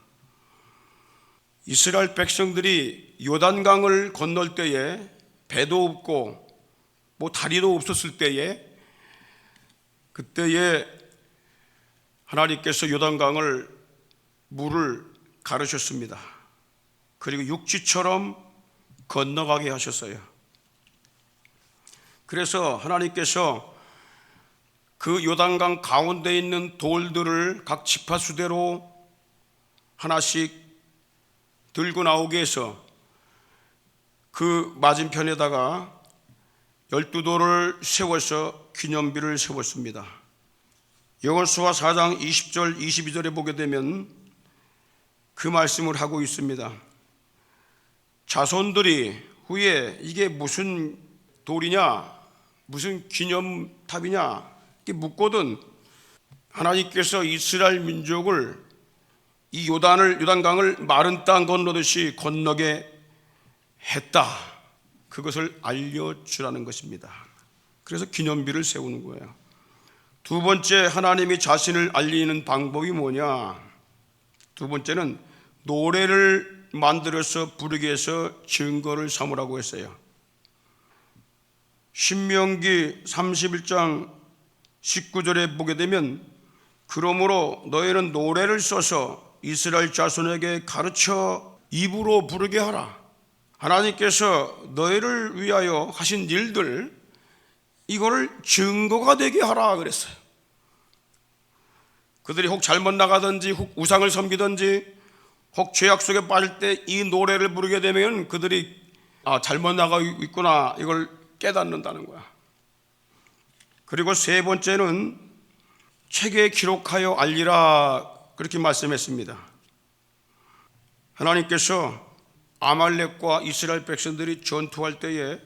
이스라엘 백성들이 요단강을 건널 때에 배도 없고 다리도 없었을 때에 그때에 하나님께서 요단강을 물을 가르셨습니다. 그리고 육지처럼 건너가게 하셨어요. 그래서 하나님께서 그 요단강 가운데 있는 돌들을 각 지파수대로 하나씩 들고 나오게 해서 그 맞은편에다가 12돌을 세워서 기념비를 세웠습니다. 여호수아 4장 20절 22절에 보게 되면 그 말씀을 하고 있습니다. 자손들이 후에 이게 무슨 돌이냐, 무슨 기념탑이냐 이렇게 묻거든 하나님께서 이스라엘 민족을 이 요단강을 마른 땅 건너듯이 건너게 했다. 그것을 알려주라는 것입니다. 그래서 기념비를 세우는 거예요. 두 번째, 하나님이 자신을 알리는 방법이 뭐냐? 두 번째는 노래를 만들어서 부르게 해서 증거를 삼으라고 했어요. 신명기 31장 19절에 보게 되면 그러므로 너희는 노래를 써서 이스라엘 자손에게 가르쳐 입으로 부르게 하라. 하나님께서 너희를 위하여 하신 일들 이거를 증거가 되게 하라 그랬어요. 그들이 혹 잘못 나가든지 혹 우상을 섬기든지 혹 죄악 속에 빠질 때 이 노래를 부르게 되면 그들이 잘못 나가고 있구나 이걸 깨닫는다는 거야. 그리고 세 번째는 책에 기록하여 알리라 그렇게 말씀했습니다. 하나님께서 아말렉과 이스라엘 백성들이 전투할 때에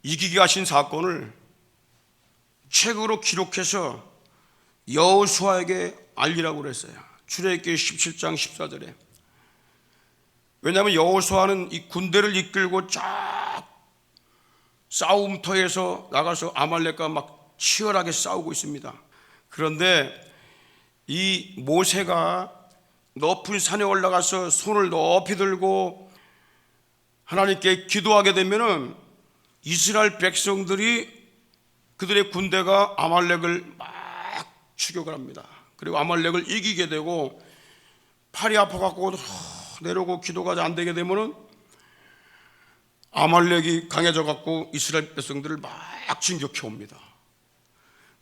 이기게 하신 사건을 책으로 기록해서 여호수아에게 알리라고 그랬어요. 출애굽기 17장 14절에. 왜냐하면 여호수아는 이 군대를 이끌고 쫙 싸움터에서 나가서 아말렉과 막 치열하게 싸우고 있습니다. 그런데 이 모세가 높은 산에 올라가서 손을 높이 들고 하나님께 기도하게 되면은 이스라엘 백성들이 그들의 군대가 아말렉을 막 추격을 합니다. 그리고 아말렉을 이기게 되고 팔이 아파갖고 내려오고 기도가 안 되게 되면은 아말렉이 강해져 갖고 이스라엘 백성들을 막 진격해 옵니다.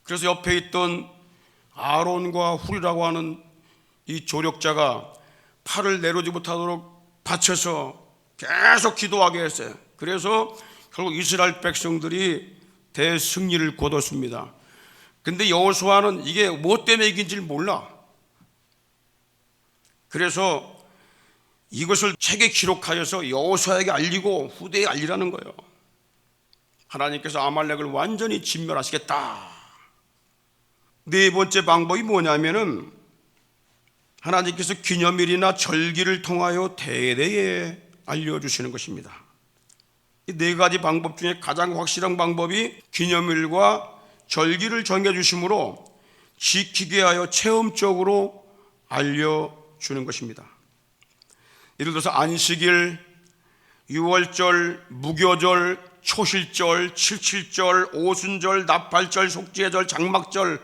그래서 옆에 있던 아론과 훌이라고 하는 이 조력자가 팔을 내려오지 못하도록 받쳐서 계속 기도하게 했어요. 그래서 결국 이스라엘 백성들이 대승리를 거뒀습니다. 근데 여호수아는 이게 뭐 때문에 이긴지를 몰라. 그래서 이것을 책에 기록하여서 여호수아에게 알리고 후대에 알리라는 거예요. 하나님께서 아말렉을 완전히 진멸하시겠다. 네 번째 방법이 뭐냐면은 하나님께서 기념일이나 절기를 통하여 대대에 알려주시는 것입니다. 이 네 가지 방법 중에 가장 확실한 방법이 기념일과 절기를 정해주심으로 지키게 하여 체험적으로 알려주는 것입니다. 예를 들어서 안식일, 유월절, 무교절, 초실절, 칠칠절, 오순절, 나팔절, 속죄절, 장막절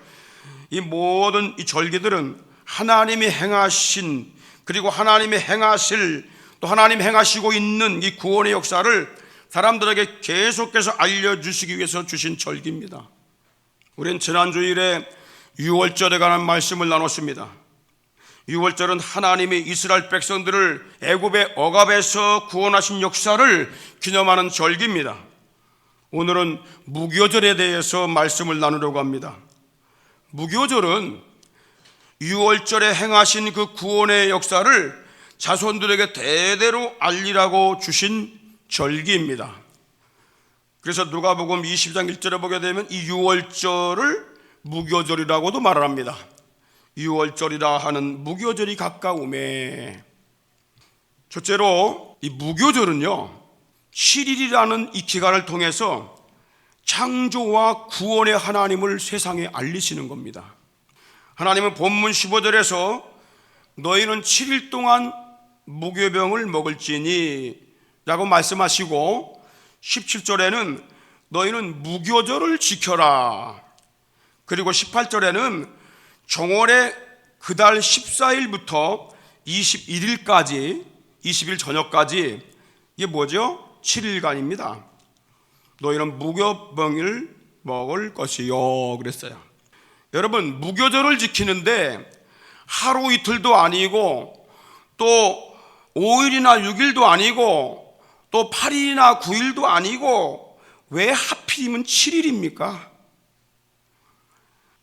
이 모든 이 절기들은 하나님이 행하신 그리고 하나님이 행하실 또 하나님 행하시고 있는 이 구원의 역사를 사람들에게 계속해서 알려주시기 위해서 주신 절기입니다. 우리는 지난 주일에 유월절에 관한 말씀을 나눴습니다. 유월절은 하나님이 이스라엘 백성들을 애굽의 억압에서 구원하신 역사를 기념하는 절기입니다. 오늘은 무교절에 대해서 말씀을 나누려고 합니다. 무교절은 유월절에 행하신 그 구원의 역사를 자손들에게 대대로 알리라고 주신 절기입니다. 그래서 누가복음 20장 1절에 보게 되면 이 유월절을 무교절이라고도 말을 합니다. 유월절이라 하는 무교절이 가까우매. 첫째로 이 무교절은요 7일이라는 이 기간을 통해서 창조와 구원의 하나님을 세상에 알리시는 겁니다. 하나님은 본문 15절에서 너희는 7일 동안 무교병을 먹을지니 라고 말씀하시고 17절에는 너희는 무교절을 지켜라. 그리고 18절에는 정월의 그달 14일부터 21일까지 20일 저녁까지 이게 뭐죠? 7일간입니다. 너희는 무교병을 먹을 것이요 그랬어요. 여러분 무교절을 지키는데 하루 이틀도 아니고 또 5일이나 6일도 아니고 또 8일이나 9일도 아니고 왜 하필이면 7일입니까?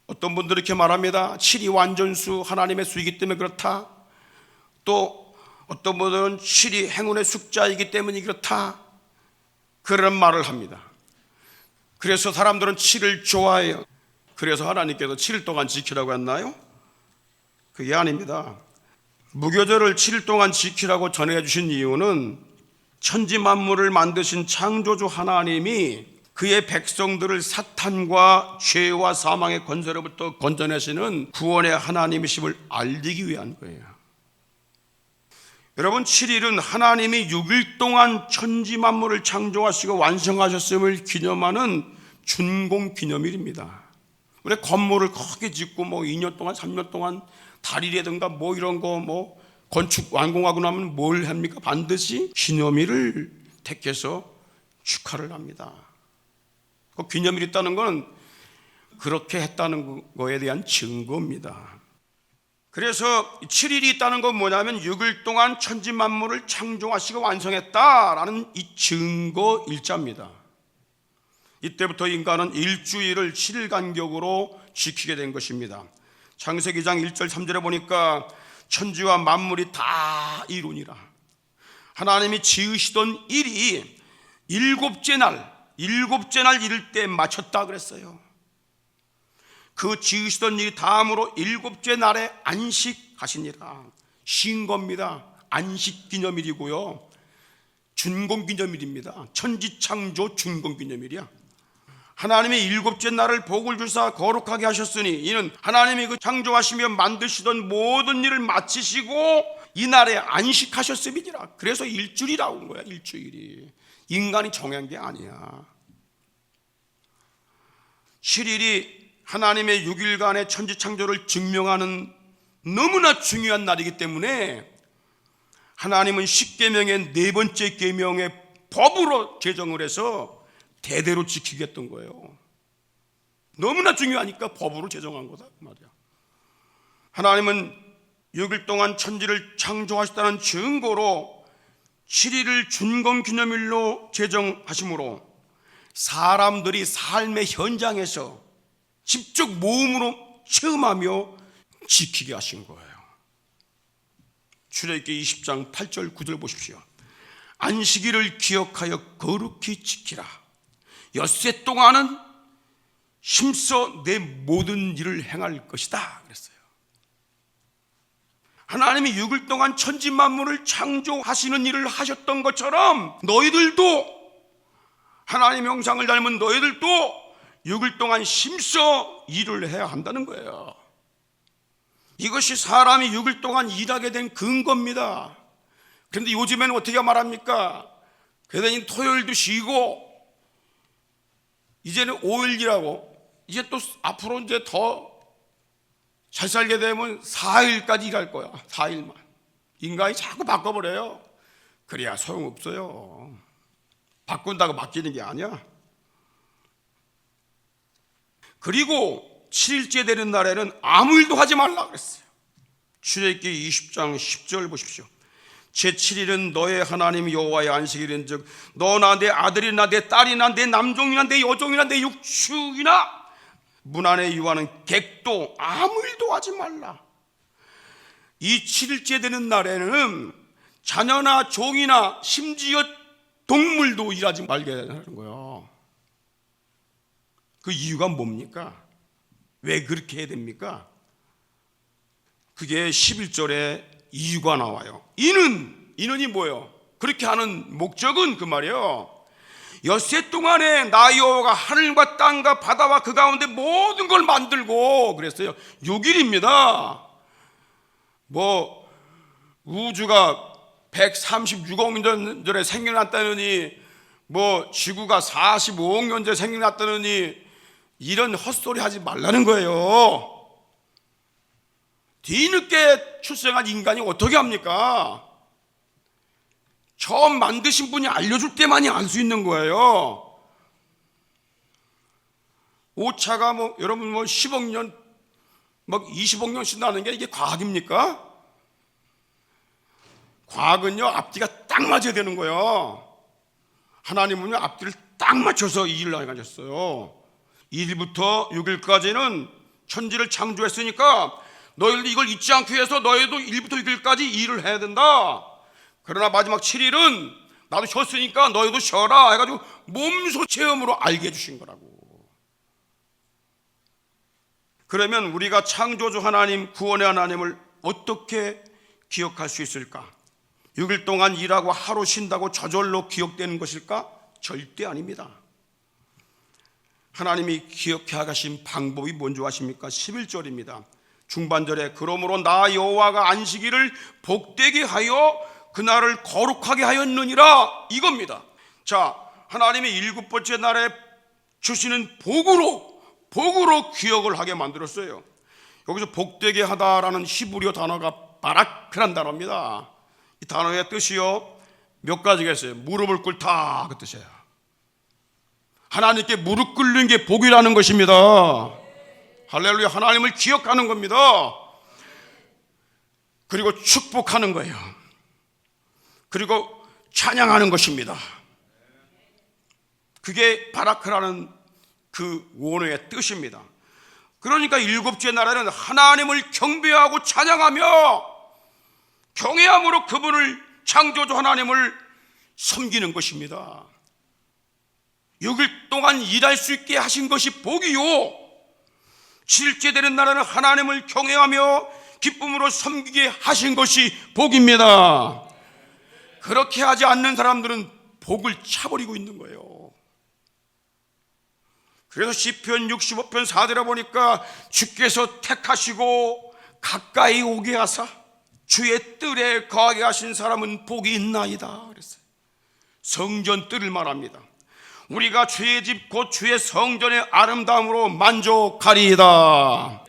어떤 분들은 이렇게 말합니다. 7이 완전수 하나님의 수이기 때문에 그렇다. 또 어떤 분들은 7이 행운의 숫자이기 때문에 그렇다. 그런 말을 합니다. 그래서 사람들은 7을 좋아해요. 그래서 하나님께서 7일 동안 지키라고 했나요? 그게 아닙니다. 무교절을 7일 동안 지키라고 전해주신 이유는 천지 만물을 만드신 창조주 하나님이 그의 백성들을 사탄과 죄와 사망의 권세로부터 건져내시는 구원의 하나님이심을 알리기 위한 거예요. 여러분, 7일은 하나님이 6일 동안 천지 만물을 창조하시고 완성하셨음을 기념하는 준공 기념일입니다. 우리 건물을 크게 짓고 2년 동안 3년 동안 다리라든가 이런 거 건축 완공하고 나면 뭘 합니까? 반드시 기념일을 택해서 축하를 합니다. 그 기념일이 있다는 건 그렇게 했다는 거에 대한 증거입니다. 그래서 7일이 있다는 건 뭐냐면 6일 동안 천지 만물을 창조하시고 완성했다라는 이 증거 일자입니다. 이때부터 인간은 일주일을 7일 간격으로 지키게 된 것입니다. 창세기 2장 1절 3절에 보니까 천지와 만물이 다 이루니라. 하나님이 지으시던 일이 일곱째 날 이를 때 마쳤다 그랬어요. 그 지으시던 일이 다음으로 일곱째 날에 안식하시니라. 쉰 겁니다. 안식기념일이고요, 준공기념일입니다. 천지창조 준공기념일이야. 하나님이 일곱째 날을 복을 주사 거룩하게 하셨으니 이는 하나님이 그 창조하시며 만드시던 모든 일을 마치시고 이 날에 안식하셨음이니라. 그래서 일주일이라고 한 거야. 일주일이 인간이 정한 게 아니야. 7일이 하나님의 6일간의 천지창조를 증명하는 너무나 중요한 날이기 때문에 하나님은 10계명의 네 번째 계명의 법으로 제정을 해서 대대로 지키게 했던 거예요. 너무나 중요하니까 법으로 제정한 거다 말이야. 하나님은 6일 동안 천지를 창조하셨다는 증거로 7일을 준공기념일로 제정하심으로 사람들이 삶의 현장에서 직접 몸으로 체험하며 지키게 하신 거예요. 출애굽기 20장 8절 9절 보십시오. 안식일을 기억하여 거룩히 지키라. 엿새 동안은 힘써 내 모든 일을 행할 것이다 그랬어요. 하나님이 6일 동안 천지 만물을 창조하시는 일을 하셨던 것처럼 너희들도, 하나님의 형상을 닮은 너희들도 6일 동안 힘써 일을 해야 한다는 거예요. 이것이 사람이 6일 동안 일하게 된 근거입니다. 그런데 요즘에는 어떻게 말합니까? 그러더니 토요일도 쉬고 이제는 5일 일하고 이제 또 앞으로 이제 더 잘 살게 되면 4일까지 일할 거야. 4일만. 인간이 자꾸 바꿔버려요. 그래야 소용없어요. 바꾼다고 바뀌는 게 아니야. 그리고 7일째 되는 날에는 아무 일도 하지 말라 그랬어요. 출애굽기 20장 10절 보십시오. 제7일은 너의 하나님 여호와의 안식일인즉 너나 내 아들이나 내 딸이나 내 남종이나 내 여종이나 내 육축이나 문 안에 유하는 객도 아무 일도 하지 말라. 이 7일째 되는 날에는 자녀나 종이나 심지어 동물도 일하지 말게 하는 거예요. 그 이유가 뭡니까? 왜 그렇게 해야 됩니까? 그게 11절에 이유가 나와요. 이는이 뭐예요? 그렇게 하는 목적은 그 말이에요. 엿새 동안에 나 여호와가 하늘과 땅과 바다와 그 가운데 모든 걸 만들고 그랬어요. 6일입니다. 우주가 136억 년 전에 생겨났다느니 지구가 45억 년 전에 생겨났다느니 이런 헛소리 하지 말라는 거예요. 뒤늦게 출생한 인간이 어떻게 합니까? 처음 만드신 분이 알려줄 때만이 알 수 있는 거예요. 오차가 여러분 10억 년 20억 년씩 나는 게 이게 과학입니까? 과학은요 앞뒤가 딱 맞아야 되는 거예요. 하나님은요 앞뒤를 딱 맞춰서 이 일을 하셨어요. 1일부터 6일까지는 천지를 창조했으니까 너희들도 이걸 잊지 않기 위해서 너희도 1일부터 6일까지 일을 해야 된다. 그러나 마지막 7일은 나도 쉬었으니까 너희도 쉬어라 해가지고 몸소 체험으로 알게 해주신 거라고. 그러면 우리가 창조주 하나님, 구원의 하나님을 어떻게 기억할 수 있을까? 6일 동안 일하고 하루 쉰다고 저절로 기억되는 것일까? 절대 아닙니다. 하나님이 기억해 가신 방법이 뭔지 아십니까? 11절입니다. 중반절에 그러므로 나 여호와가 안식일을 복되게 하여 그날을 거룩하게 하였느니라 이겁니다. 자, 하나님이 일곱 번째 날에 주시는 복으로 기억을 하게 만들었어요. 여기서 복되게 하다라는 히브리어 단어가 바라크란 단어입니다. 이 단어의 뜻이요 몇 가지가 있어요. 무릎을 꿇다 그 뜻이에요. 하나님께 무릎 꿇는 게 복이라는 것입니다. 할렐루야. 하나님을 기억하는 겁니다. 그리고 축복하는 거예요. 그리고 찬양하는 것입니다. 그게 바라크라는 그 원어의 뜻입니다. 그러니까 일곱째 날에는 하나님을 경배하고 찬양하며 경외함으로 그분을 창조주 하나님을 섬기는 것입니다. 6일 동안 일할 수 있게 하신 것이 복이요, 7일째 되는 날에는 하나님을 경외하며 기쁨으로 섬기게 하신 것이 복입니다. 그렇게 하지 않는 사람들은 복을 차버리고 있는 거예요. 그래서 시편 65편 4절에 보니까 주께서 택하시고 가까이 오게 하사 주의 뜰에 거하게 하신 사람은 복이 있나이다 그랬어요. 성전 뜰을 말합니다. 우리가 주의 집 곧 주의 성전의 아름다움으로 만족하리이다.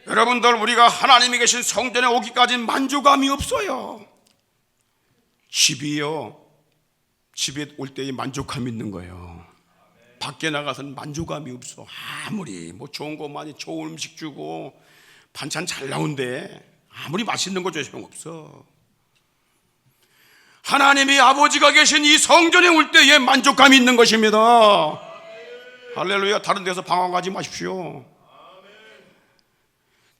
여러분들, 우리가 하나님이 계신 성전에 오기까지 만족감이 없어요. 집에 올 때에 만족감이 있는 거예요. 밖에 나가서는 만족감이 없어. 아무리 뭐 좋은 거 많이 좋은 음식 주고 반찬 잘 나온데 아무리 맛있는 거 줘도 소용없어. 하나님이 아버지가 계신 이 성전에 올 때에 만족감이 있는 것입니다. 할렐루야. 다른 데서 방황하지 마십시오.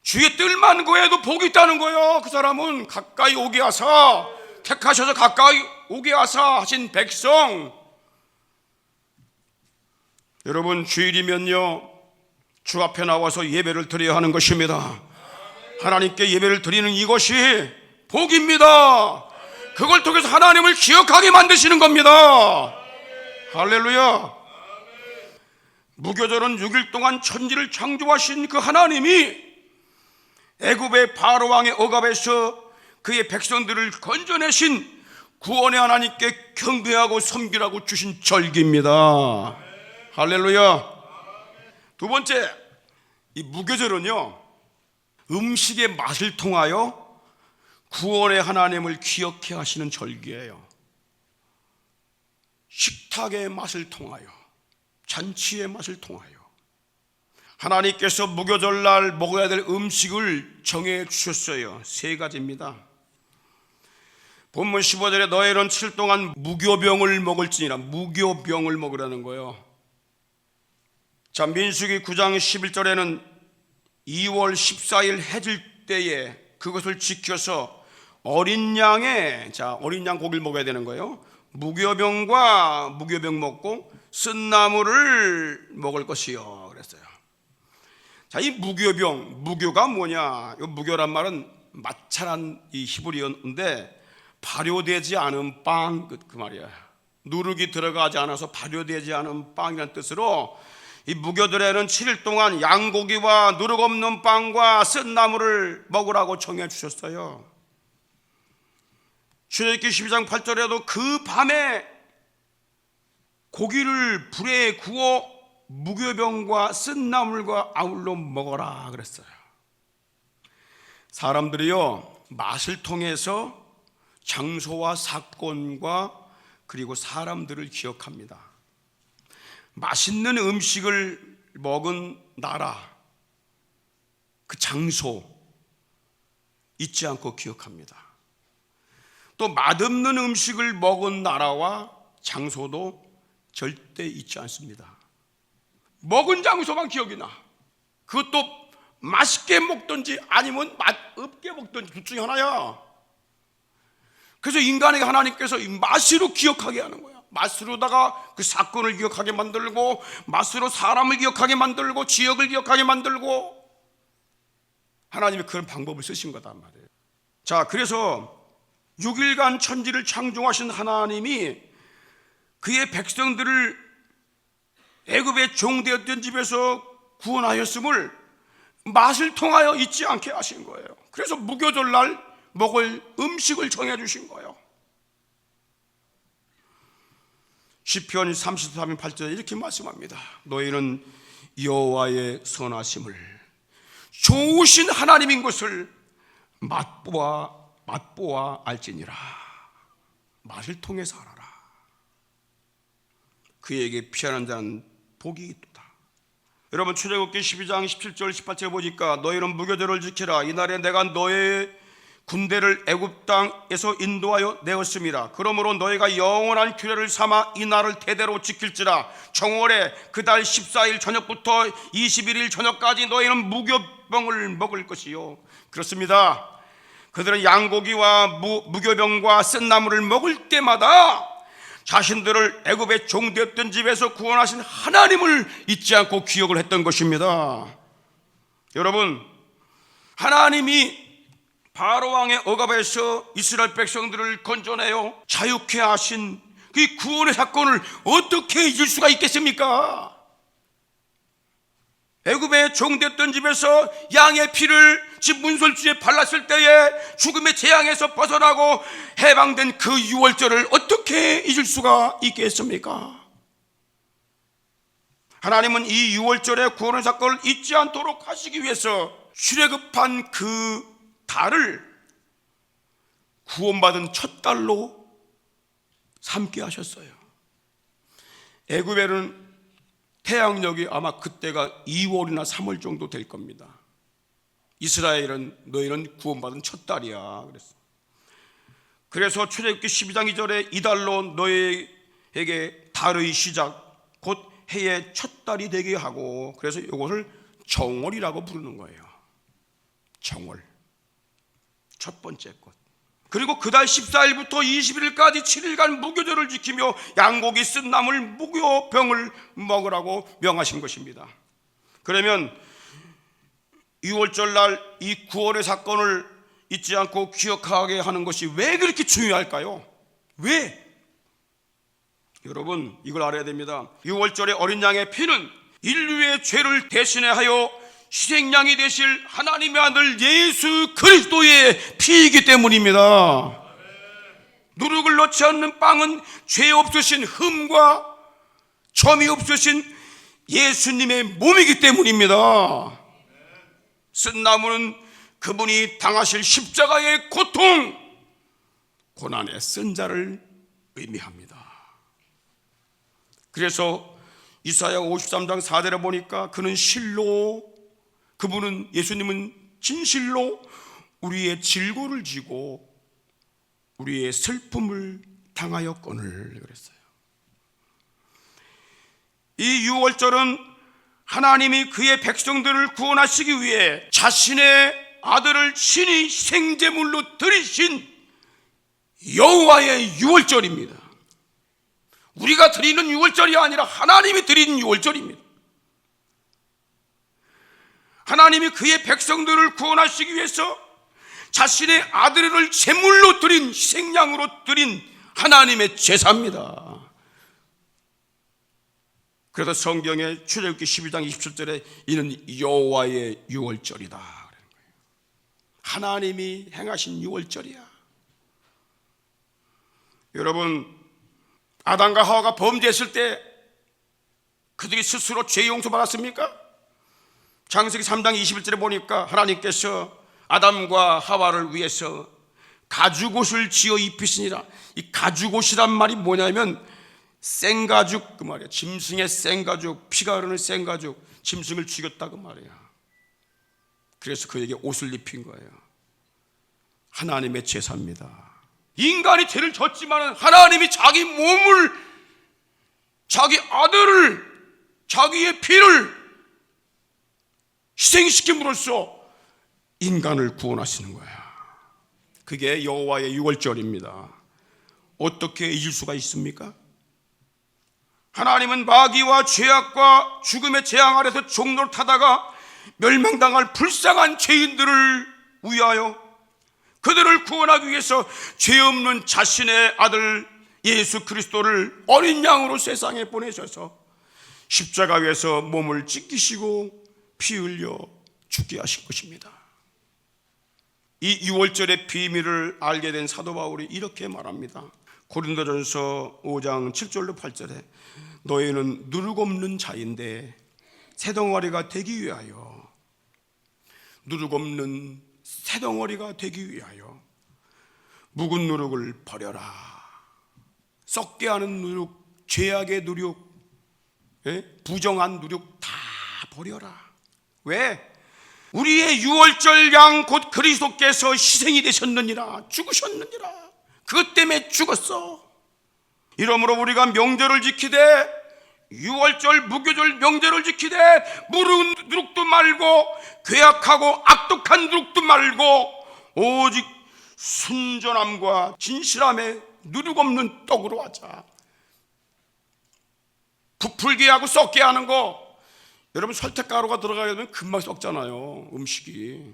주의 뜰만 구해도 복이 있다는 거예요. 그 사람은 가까이 오게 하사, 택하셔서 가까이 오게 하사 하신 백성. 여러분, 주일이면요 주 앞에 나와서 예배를 드려야 하는 것입니다. 하나님께 예배를 드리는 이것이 복입니다. 그걸 통해서 하나님을 기억하게 만드시는 겁니다. 할렐루야. 무교절은 6일 동안 천지를 창조하신 그 하나님이 애굽의 바로 왕의 억압에서 그의 백성들을 건져내신 구원의 하나님께 경배하고 섬기라고 주신 절기입니다. 할렐루야. 두 번째, 이 무교절은요 음식의 맛을 통하여 구원의 하나님을 기억해 하시는 절기예요. 식탁의 맛을 통하여, 잔치의 맛을 통하여 하나님께서 무교절날 먹어야 될 음식을 정해 주셨어요. 세 가지입니다. 본문 15절에 너희는 7일 동안 무교병을 먹을지니라. 무교병을 먹으라는 거예요. 자, 민수기 9장 11절에는 2월 14일 해질 때에 그것을 지켜서 어린 양 고기를 먹어야 되는 거예요. 무교병과 무교병 먹고 쓴 나물을 먹을 것이요 그랬어요. 자, 이 무교가 뭐냐? 이 무교란 말은 마차란 이 히브리어인데 발효되지 않은 빵 그 말이야. 누룩이 들어가지 않아서 발효되지 않은 빵이라는 뜻으로 이 무교들에는 7일 동안 양고기와 누룩 없는 빵과 쓴 나물을 먹으라고 정해 주셨어요. 출애굽기 12장 8절에도 그 밤에 고기를 불에 구워 무교병과 쓴 나물과 아울러 먹어라 그랬어요. 사람들이요 맛을 통해서 장소와 사건과 그리고 사람들을 기억합니다. 맛있는 음식을 먹은 나라, 그 장소 잊지 않고 기억합니다. 또 맛없는 음식을 먹은 나라와 장소도 절대 잊지 않습니다. 먹은 장소만 기억이 나. 그것도 맛있게 먹든지 아니면 맛없게 먹든지 둘 중에 하나야. 그래서 인간에게 하나님께서 맛으로 기억하게 하는 거야. 맛으로다가 그 사건을 기억하게 만들고, 맛으로 사람을 기억하게 만들고, 지역을 기억하게 만들고, 하나님이 그런 방법을 쓰신 거단 말이에요. 자, 그래서 6일간 천지를 창조하신 하나님이 그의 백성들을 애굽의 종되었던 집에서 구원하였음을 맛을 통하여 잊지 않게 하신 거예요. 그래서 무교절날 먹을 음식을 정해 주신 거예요. 시편 33편 8절에 이렇게 말씀합니다. 너희는 여호와의 선하심을, 좋으신 하나님인 것을 맛보아 알지니라. 말을 통해서 알아라. 그에게 피하는 자는 복이 있도다. 여러분, 출애굽기 12장 17절 18절에 보니까 너희는 무교절을 지키라. 이날에 내가 너의 군대를 애굽 땅에서 인도하여 내었습니다. 그러므로 너희가 영원한 규례를 삼아 이 날을 대대로 지킬지라. 정월에 그 달 14일 저녁부터 21일 저녁까지 너희는 무교병을 먹을 것이요. 그렇습니다. 그들은 양고기와 무교병과 쓴나물을 먹을 때마다 자신들을 애굽의 종되었던 집에서 구원하신 하나님을 잊지 않고 기억을 했던 것입니다. 여러분, 하나님이 바로 왕의 억압에서 이스라엘 백성들을 건져내어 자유케 하신 그 구원의 사건을 어떻게 잊을 수가 있겠습니까? 애굽의 종됐던 집에서 양의 피를 집 문설주에 발랐을 때에 죽음의 재앙에서 벗어나고 해방된 그 유월절을 어떻게 잊을 수가 있겠습니까? 하나님은 이 유월절의 구원의 사건을 잊지 않도록 하시기 위해서 출애굽한 그 달을 구원받은 첫 달로 삼게 하셨어요. 애굽에는 태양력이 아마 그때가 2월이나 3월 정도 될 겁니다. 이스라엘은 너희는 구원받은 첫 달이야 그랬어. 그래서 출애굽기 12장 2절에 이 달로 너희에게 달의 시작 곧 해의 첫 달이 되게 하고, 그래서 이것을 정월이라고 부르는 거예요. 정월, 첫 번째 것. 그리고 그달 14일부터 21일까지 7일간 무교절을 지키며 양고기 쓴나물 무교병을 먹으라고 명하신 것입니다. 그러면 6월절 날 이 구원의 사건을 잊지 않고 기억하게 하는 것이 왜 그렇게 중요할까요? 왜? 여러분, 이걸 알아야 됩니다. 6월절의 어린 양의 피는 인류의 죄를 대신해 하여 희생양이 되실 하나님의 아들 예수 그리스도의 피이기 때문입니다. 누룩을 넣지 않는 빵은 죄 없으신 흠과 점이 없으신 예수님의 몸이기 때문입니다. 쓴나무는 그분이 당하실 십자가의 고통, 고난의 쓴 자를 의미합니다. 그래서 이사야 53장 4절에 보니까 그는 실로, 그분은, 예수님은 진실로 우리의 질고를 지고 우리의 슬픔을 당하였거늘 그랬어요. 이 유월절은 하나님이 그의 백성들을 구원하시기 위해 자신의 아들을 신이 생제물로 드리신 여호와의 유월절입니다. 우리가 드리는 유월절이 아니라 하나님이 드리는 유월절입니다. 하나님이 그의 백성들을 구원하시기 위해서 자신의 아들을 제물로 드린, 희생양으로 드린 하나님의 제사입니다. 그래서 성경에 출애굽기 12장 27절에 이는 여호와의 유월절이다. 하나님이 행하신 유월절이야. 여러분, 아담과 하와가 범죄했을 때 그들이 스스로 죄 용서 받았습니까? 창세기 3장 21절에 보니까 하나님께서 아담과 하와를 위해서 가죽옷을 지어 입히시니라. 이 가죽옷이란 말이 뭐냐면 생가죽 그 말이야. 짐승의 생가죽, 피가 흐르는 생가죽, 짐승을 죽였다 그 말이야. 그래서 그에게 옷을 입힌 거예요. 하나님의 제사입니다. 인간이 죄를 졌지만 하나님이 자기 몸을, 자기 아들을, 자기의 피를 희생시킴으로써 인간을 구원하시는 거야. 그게 여호와의 유월절입니다. 어떻게 잊을 수가 있습니까? 하나님은 마귀와 죄악과 죽음의 재앙 아래서 종노릇하다가 멸망당할 불쌍한 죄인들을 위하여 그들을 구원하기 위해서 죄 없는 자신의 아들 예수 그리스도를 어린 양으로 세상에 보내셔서 십자가 위에서 몸을 찢기시고 피 흘려 죽게 하신 것입니다. 이 유월절의 비밀을 알게 된 사도 바울이 이렇게 말합니다. 고린도전서 5장 7절로 8절에 너희는 누룩없는 자인데 새덩어리가 되기 위하여, 누룩없는 새덩어리가 되기 위하여 묵은 누룩을 버려라. 썩게 하는 누룩, 죄악의 누룩, 부정한 누룩 다 버려라. 왜? 우리의 유월절 양 곧 그리스도께서 희생이 되셨느니라, 죽으셨느니라. 그것 때문에 죽었어. 이러므로 우리가 명절을 지키되, 유월절 무교절 명절을 지키되 무르운 누룩도 말고 괴악하고 악독한 누룩도 말고 오직 순전함과 진실함에 누룩 없는 떡으로 하자. 부풀게 하고 썩게 하는 거, 여러분 설탕가루가 들어가게 되면 금방 썩잖아요. 음식이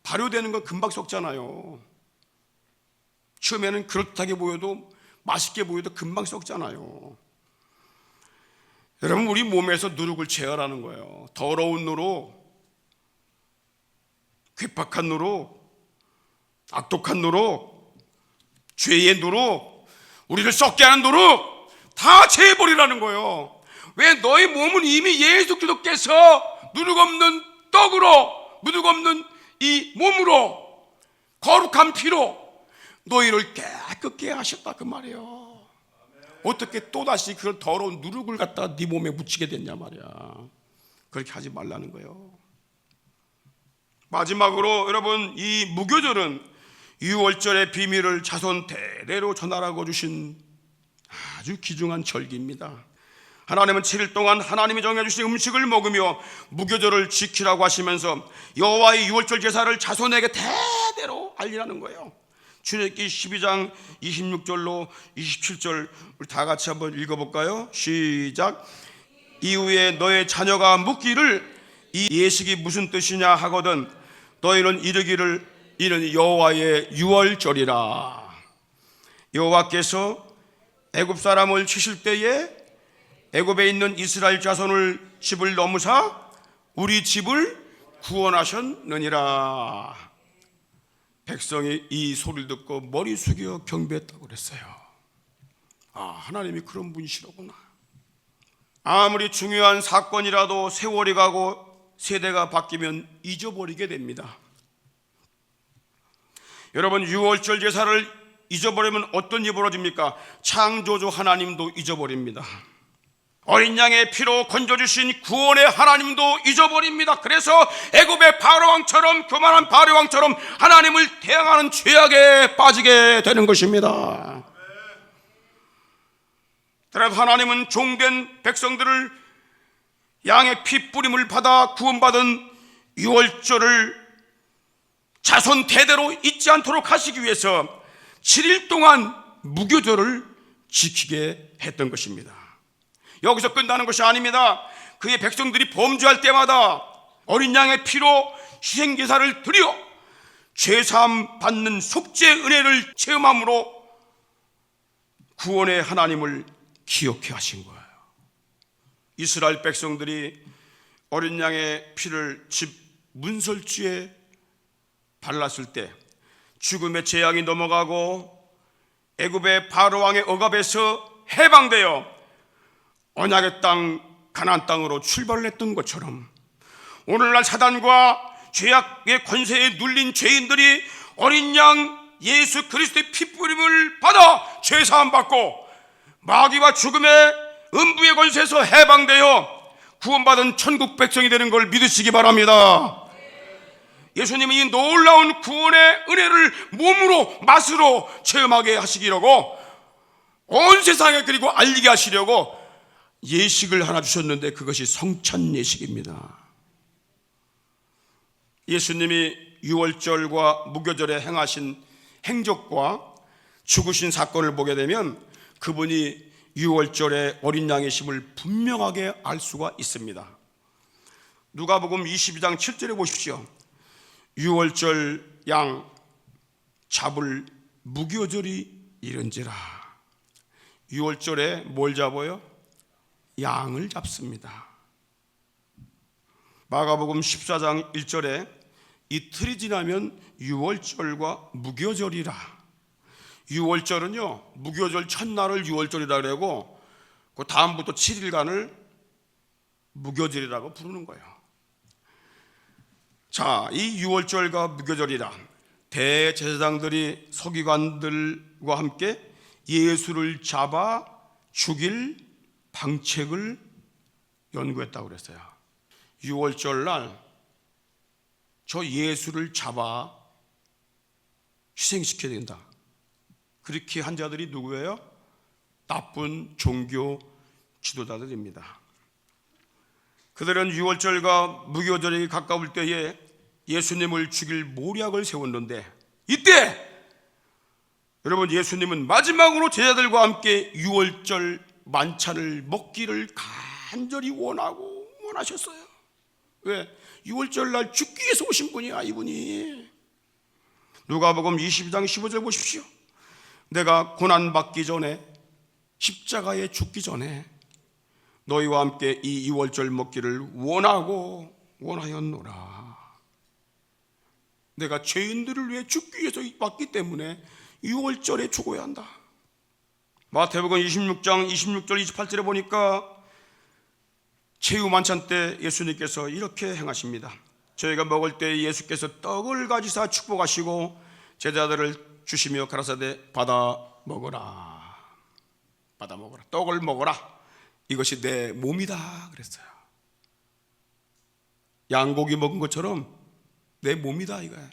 발효되는 건 금방 썩잖아요. 처음에는 그렇다게 보여도, 맛있게 보여도 금방 썩잖아요. 여러분, 우리 몸에서 누룩을 제어하는 거예요. 더러운 누룩, 괴팍한 누룩, 악독한 누룩, 죄의 누룩, 우리를 썩게 하는 누룩 다 제해버리라는 거예요. 왜? 너희 몸은 이미 예수 그리스도께서 누룩 없는 떡으로, 누룩 없는 이 몸으로, 거룩한 피로 너희를 깨끗게 하셨다, 그 말이에요. 어떻게 또다시 그런 더러운 누룩을 갖다가 네 몸에 묻히게 됐냐 말이야. 그렇게 하지 말라는 거예요. 마지막으로 여러분, 이 무교절은 유월절의 비밀을 자손 대대로 전하라고 주신 아주 귀중한 절기입니다. 하나님은 7일 동안 하나님이 정해주신 음식을 먹으며 무교절을 지키라고 하시면서 여호와의 유월절 제사를 자손에게 대대로 알리라는 거예요. 출애굽기 12장 26절로 27절 우리 다 같이 한번 읽어볼까요? 시작. 이후에 너의 자녀가 묻기를 이 예식이 무슨 뜻이냐 하거든 너희는 이르기를 이는 여호와의 유월절이라. 여호와께서 애굽 사람을 치실 때에 애굽에 있는 이스라엘 자손을 집을 넘으사 우리 집을 구원하셨느니라. 백성이 이 소리를 듣고 머리 숙여 경배했다고 그랬어요. 하나님이 그런 분이시로구나. 아무리 중요한 사건이라도 세월이 가고 세대가 바뀌면 잊어버리게 됩니다. 여러분, 유월절 제사를 잊어버리면 어떤 일이 벌어집니까? 창조주 하나님도 잊어버립니다. 어린 양의 피로 건져주신 구원의 하나님도 잊어버립니다. 그래서 애굽의 바로왕처럼, 교만한 바로왕처럼 하나님을 대항하는 죄악에 빠지게 되는 것입니다. 그래서 하나님은 종된 백성들을 양의 피 뿌림을 받아 구원받은 유월절을 자손 대대로 잊지 않도록 하시기 위해서 7일 동안 무교절을 지키게 했던 것입니다. 여기서 끝나는 것이 아닙니다. 그의 백성들이 범죄할 때마다 어린 양의 피로 희생제사를 드려 죄사함 받는 속죄의 은혜를 체험함으로 구원의 하나님을 기억해 하신 거예요. 이스라엘 백성들이 어린 양의 피를 집 문설주에 발랐을 때 죽음의 재앙이 넘어가고 애굽의 바로왕의 억압에서 해방되어 언약의 땅 가나안 땅으로 출발을 했던 것처럼 오늘날 사단과 죄악의 권세에 눌린 죄인들이 어린 양 예수 그리스도의 피 뿌림을 받아 죄사함 받고 마귀와 죽음의 음부의 권세에서 해방되어 구원받은 천국 백성이 되는 걸 믿으시기 바랍니다. 예수님은 이 놀라운 구원의 은혜를 몸으로 맛으로 체험하게 하시기려고 온 세상에 그리고 알리게 하시려고 예식을 하나 주셨는데 그것이 성찬 예식입니다. 예수님이 유월절과 무교절에 행하신 행적과 죽으신 사건을 보게 되면 그분이 유월절의 어린 양의 심을 분명하게 알 수가 있습니다. 누가복음 22장 7절에 보십시오. 유월절 양 잡을 무교절이 이른지라. 유월절에 뭘 잡아요? 양을 잡습니다. 마가복음 14장 1절에 이틀이 지나면 유월절과 무교절이라. 유월절은요, 무교절 첫날을 유월절이라 그러고 그 다음부터 7일간을 무교절이라고 부르는 거예요. 자, 이 유월절과 무교절이라 대제사장들이 서기관들과 함께 예수를 잡아 죽일 방책을 연구했다고 그랬어요. 유월절 날 저 예수를 잡아 희생시켜야 된다. 그렇게 한 자들이 누구예요? 나쁜 종교 지도자들입니다. 그들은 유월절과 무교절이 가까울 때에 예수님을 죽일 모략을 세웠는데, 이때 여러분, 예수님은 마지막으로 제자들과 함께 유월절 만찬을 먹기를 간절히 원하셨어요. 왜? 유월절 날 죽기 위해서 오신 분이야, 이분이. 누가복음 22장 15절 보십시오. 내가 고난받기 전에, 십자가에 죽기 전에 너희와 함께 이 유월절 먹기를 원하였노라. 내가 죄인들을 위해 죽기 위해서 왔기 때문에 유월절에 죽어야 한다. 마태복음 26장 26절 28절에 보니까 제후 만찬 때 예수님께서 이렇게 행하십니다. 저희가 먹을 때 예수께서 떡을 가지사 축복하시고 제자들을 주시며 가라사대 받아 먹어라. 받아 먹어라. 떡을 먹어라. 이것이 내 몸이다 그랬어요. 양고기 먹은 것처럼 내 몸이다 이거야.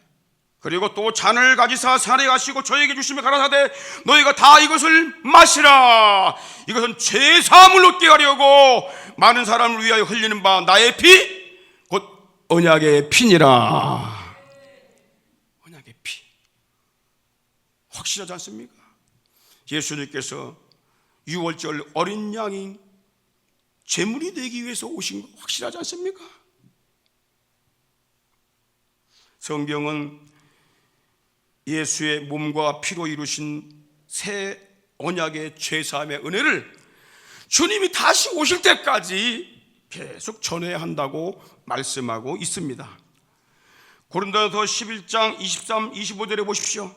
그리고 또 잔을 가지사 산에 가시고 저에게 주시며 가라사대 너희가 다 이것을 마시라. 이것은 죄 사함을 얻게 하려고 많은 사람을 위하여 흘리는 바 나의 피 곧 언약의 피니라. 언약의 피. 확실하지 않습니까? 예수님께서 유월절 어린 양이 제물이 되기 위해서 오신 거 확실하지 않습니까? 성경은 예수의 몸과 피로 이루신 새 언약의 죄사함의 은혜를 주님이 다시 오실 때까지 계속 전해야 한다고 말씀하고 있습니다. 고린도서 11장 23, 25절에 보십시오.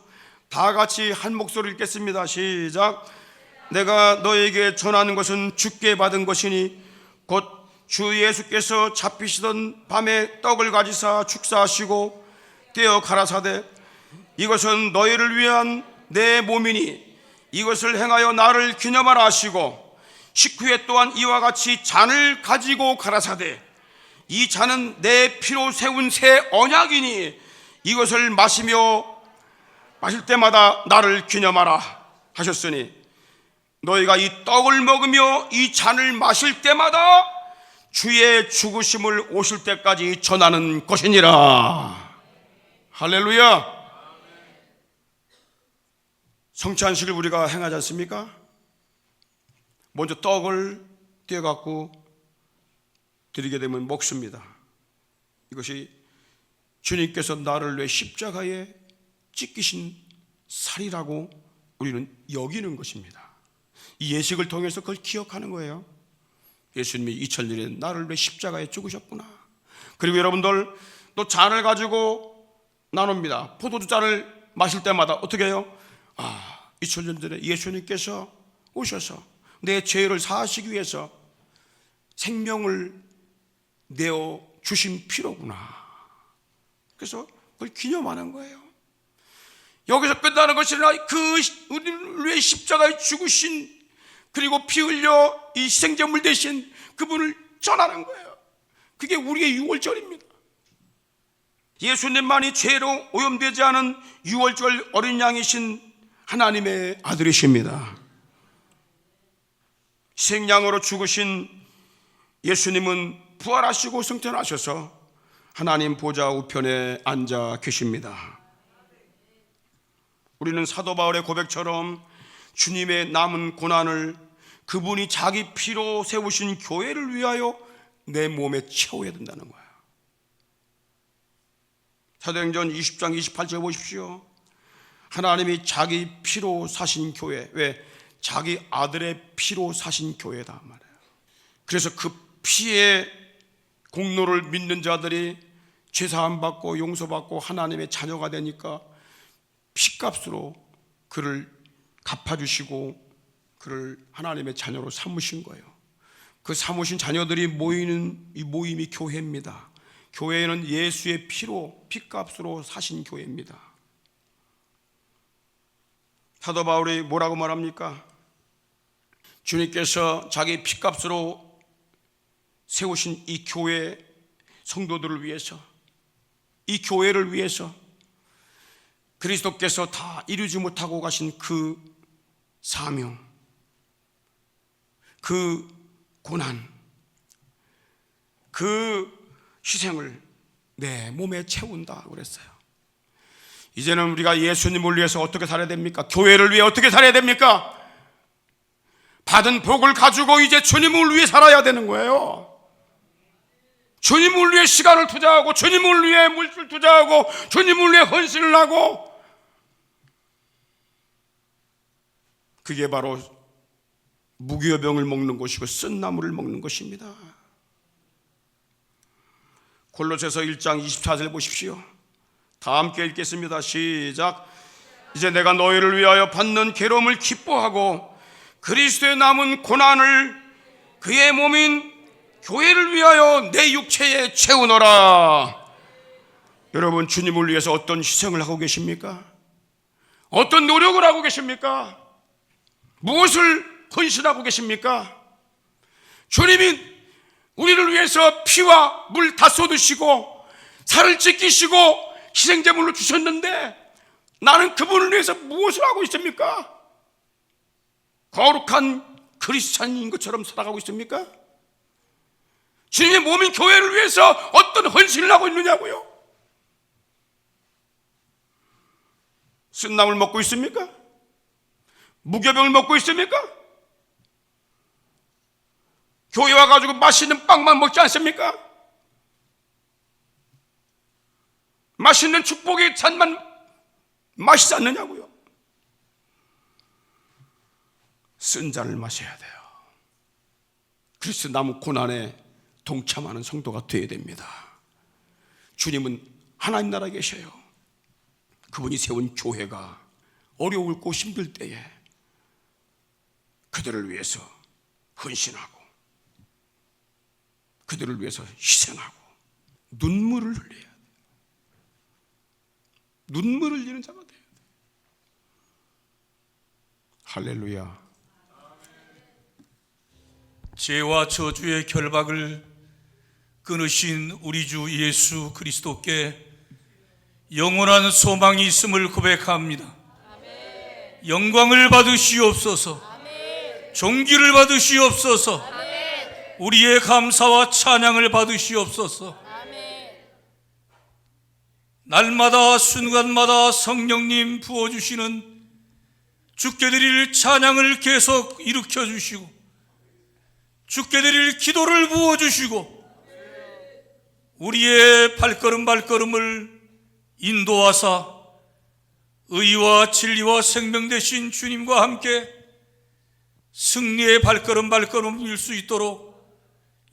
다 같이 한 목소리를 읽겠습니다. 시작. 내가 너에게 전하는 것은 주께 받은 것이니 곧 주 예수께서 잡히시던 밤에 떡을 가지사 축사하시고 떼어 가라사대 이것은 너희를 위한 내 몸이니 이것을 행하여 나를 기념하라 하시고 식후에 또한 이와 같이 잔을 가지고 가라사대 이 잔은 내 피로 세운 새 언약이니 이것을 마실 때마다 나를 기념하라 하셨으니 너희가 이 떡을 먹으며 이 잔을 마실 때마다 주의 죽으심을 오실 때까지 전하는 것이니라. 할렐루야. 성찬식을 우리가 행하지 않습니까? 먼저 떡을 떼어갖고 드리게 되면 먹습니다. 이것이 주님께서 나를 위해 십자가에 찢기신 살이라고 우리는 여기는 것입니다. 이 예식을 통해서 그걸 기억하는 거예요. 예수님이 2000년에 나를 위해 십자가에 죽으셨구나. 그리고 여러분들 또 잔을 가지고 나눕니다. 포도주 잔을 마실 때마다 어떻게 해요? 2000년 전에 예수님께서 오셔서 내 죄를 사하시기 위해서 생명을 내어 주신 피로구나. 그래서 그걸 기념하는 거예요. 여기서 끝나는 것이 아니라 그 우리를 위해 십자가에 죽으신 그리고 피 흘려 이 희생제물 대신 그분을 전하는 거예요. 그게 우리의 유월절입니다. 예수님만이 죄로 오염되지 않은 유월절 어린 양이신 하나님의 아들이십니다. 희생양으로 죽으신 예수님은 부활하시고 승천하셔서 하나님 보좌 우편에 앉아 계십니다. 우리는 사도 바울의 고백처럼 주님의 남은 고난을 그분이 자기 피로 세우신 교회를 위하여 내 몸에 채워야 된다는 거예요. 사도행전 20장 28절 보십시오. 하나님이 자기 피로 사신 교회, 왜? 자기 아들의 피로 사신 교회다 말이에요. 그래서 그 피의 공로를 믿는 자들이 죄사함 받고 용서받고 하나님의 자녀가 되니까 피값으로 그를 갚아주시고 그를 하나님의 자녀로 삼으신 거예요. 그 삼으신 자녀들이 모이는 이 모임이 교회입니다. 교회는 예수의 피로, 피값으로 사신 교회입니다. 사도 바울이 뭐라고 말합니까? 주님께서 자기 피값으로 세우신 이 교회 성도들을 위해서, 이 교회를 위해서 그리스도께서 다 이루지 못하고 가신 그 사명, 그 고난, 그 희생을 내 몸에 채운다 그랬어요. 이제는 우리가 예수님을 위해서 어떻게 살아야 됩니까? 교회를 위해 어떻게 살아야 됩니까? 받은 복을 가지고 이제 주님을 위해 살아야 되는 거예요. 주님을 위해 시간을 투자하고, 주님을 위해 물질 투자하고, 주님을 위해 헌신을 하고, 그게 바로 무기의 병을 먹는 것이고 쓴 나물을 먹는 것입니다. 골로새서 1장 24절 보십시오. 다 함께 읽겠습니다. 시작. 이제 내가 너희를 위하여 받는 괴로움을 기뻐하고 그리스도의 남은 고난을 그의 몸인 교회를 위하여 내 육체에 채우노라. 여러분, 주님을 위해서 어떤 희생을 하고 계십니까? 어떤 노력을 하고 계십니까? 무엇을 헌신하고 계십니까? 주님이 우리를 위해서 피와 물 다 쏟으시고 살을 찢기시고 희생제물로 주셨는데 나는 그분을 위해서 무엇을 하고 있습니까? 거룩한 크리스찬인 것처럼 살아가고 있습니까? 주님의 몸인 교회를 위해서 어떤 헌신을 하고 있느냐고요? 쓴나물 먹고 있습니까? 무교병을 먹고 있습니까? 교회 와가지고 맛있는 빵만 먹지 않습니까? 맛있는 축복의 잔만 마시지 않느냐고요? 쓴 잔을 마셔야 돼요. 그리스도 남은 고난에 동참하는 성도가 되어야 됩니다. 주님은 하나님 나라에 계셔요. 그분이 세운 교회가 어려울고 힘들 때에 그들을 위해서 헌신하고 그들을 위해서 희생하고 눈물을 흘려야 돼요. 눈물을 흘리는 자가 돼야 돼요. 할렐루야. 죄와 저주의 결박을 끊으신 우리 주 예수 그리스도께 영원한 소망이 있음을 고백합니다. 아멘. 영광을 받으시옵소서. 아멘. 존귀를 받으시옵소서. 아멘. 우리의 감사와 찬양을 받으시옵소서. 아멘. 날마다 순간마다 성령님 부어주시는 주께 드릴 찬양을 계속 일으켜 주시고 주께 드릴 기도를 부어주시고 우리의 발걸음을 인도하사 의와 진리와 생명 되신 주님과 함께 승리의 발걸음일 수 있도록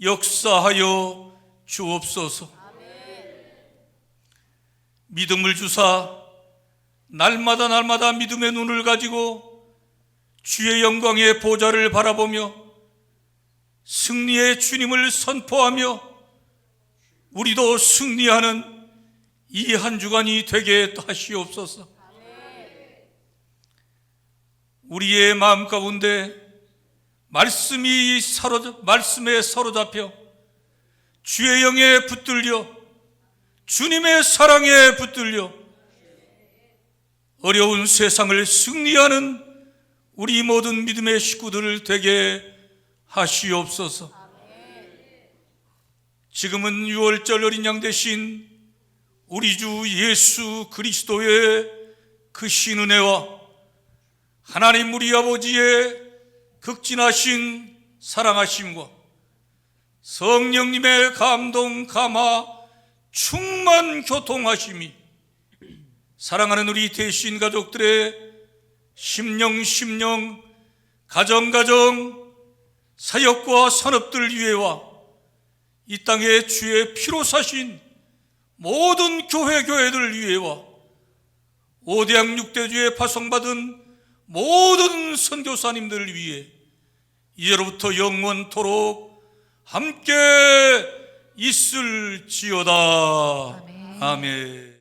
역사하여 주옵소서. 믿음을 주사 날마다 믿음의 눈을 가지고 주의 영광의 보좌를 바라보며 승리의 주님을 선포하며 우리도 승리하는 이 한 주간이 되게 하시옵소서. 우리의 마음 가운데 말씀에 사로잡혀 주의 영에 붙들려 주님의 사랑에 붙들려 어려운 세상을 승리하는 우리 모든 믿음의 식구들을 되게 하시옵소서. 지금은 유월절 어린 양 되신 우리 주 예수 그리스도의 그 신은혜와 하나님 우리 아버지의 극진하신 사랑하심과 성령님의 감동 감화 충만 교통하심이 사랑하는 우리 대신 가족들의 심령 가정 사역과 산업들 위에와 이 땅에 주의 피로 사신 모든 교회들 위에와 5대양 6대주에 파송받은 모든 선교사님들을 위해 이제로부터 영원토록 함께 있을지어다. 아멘.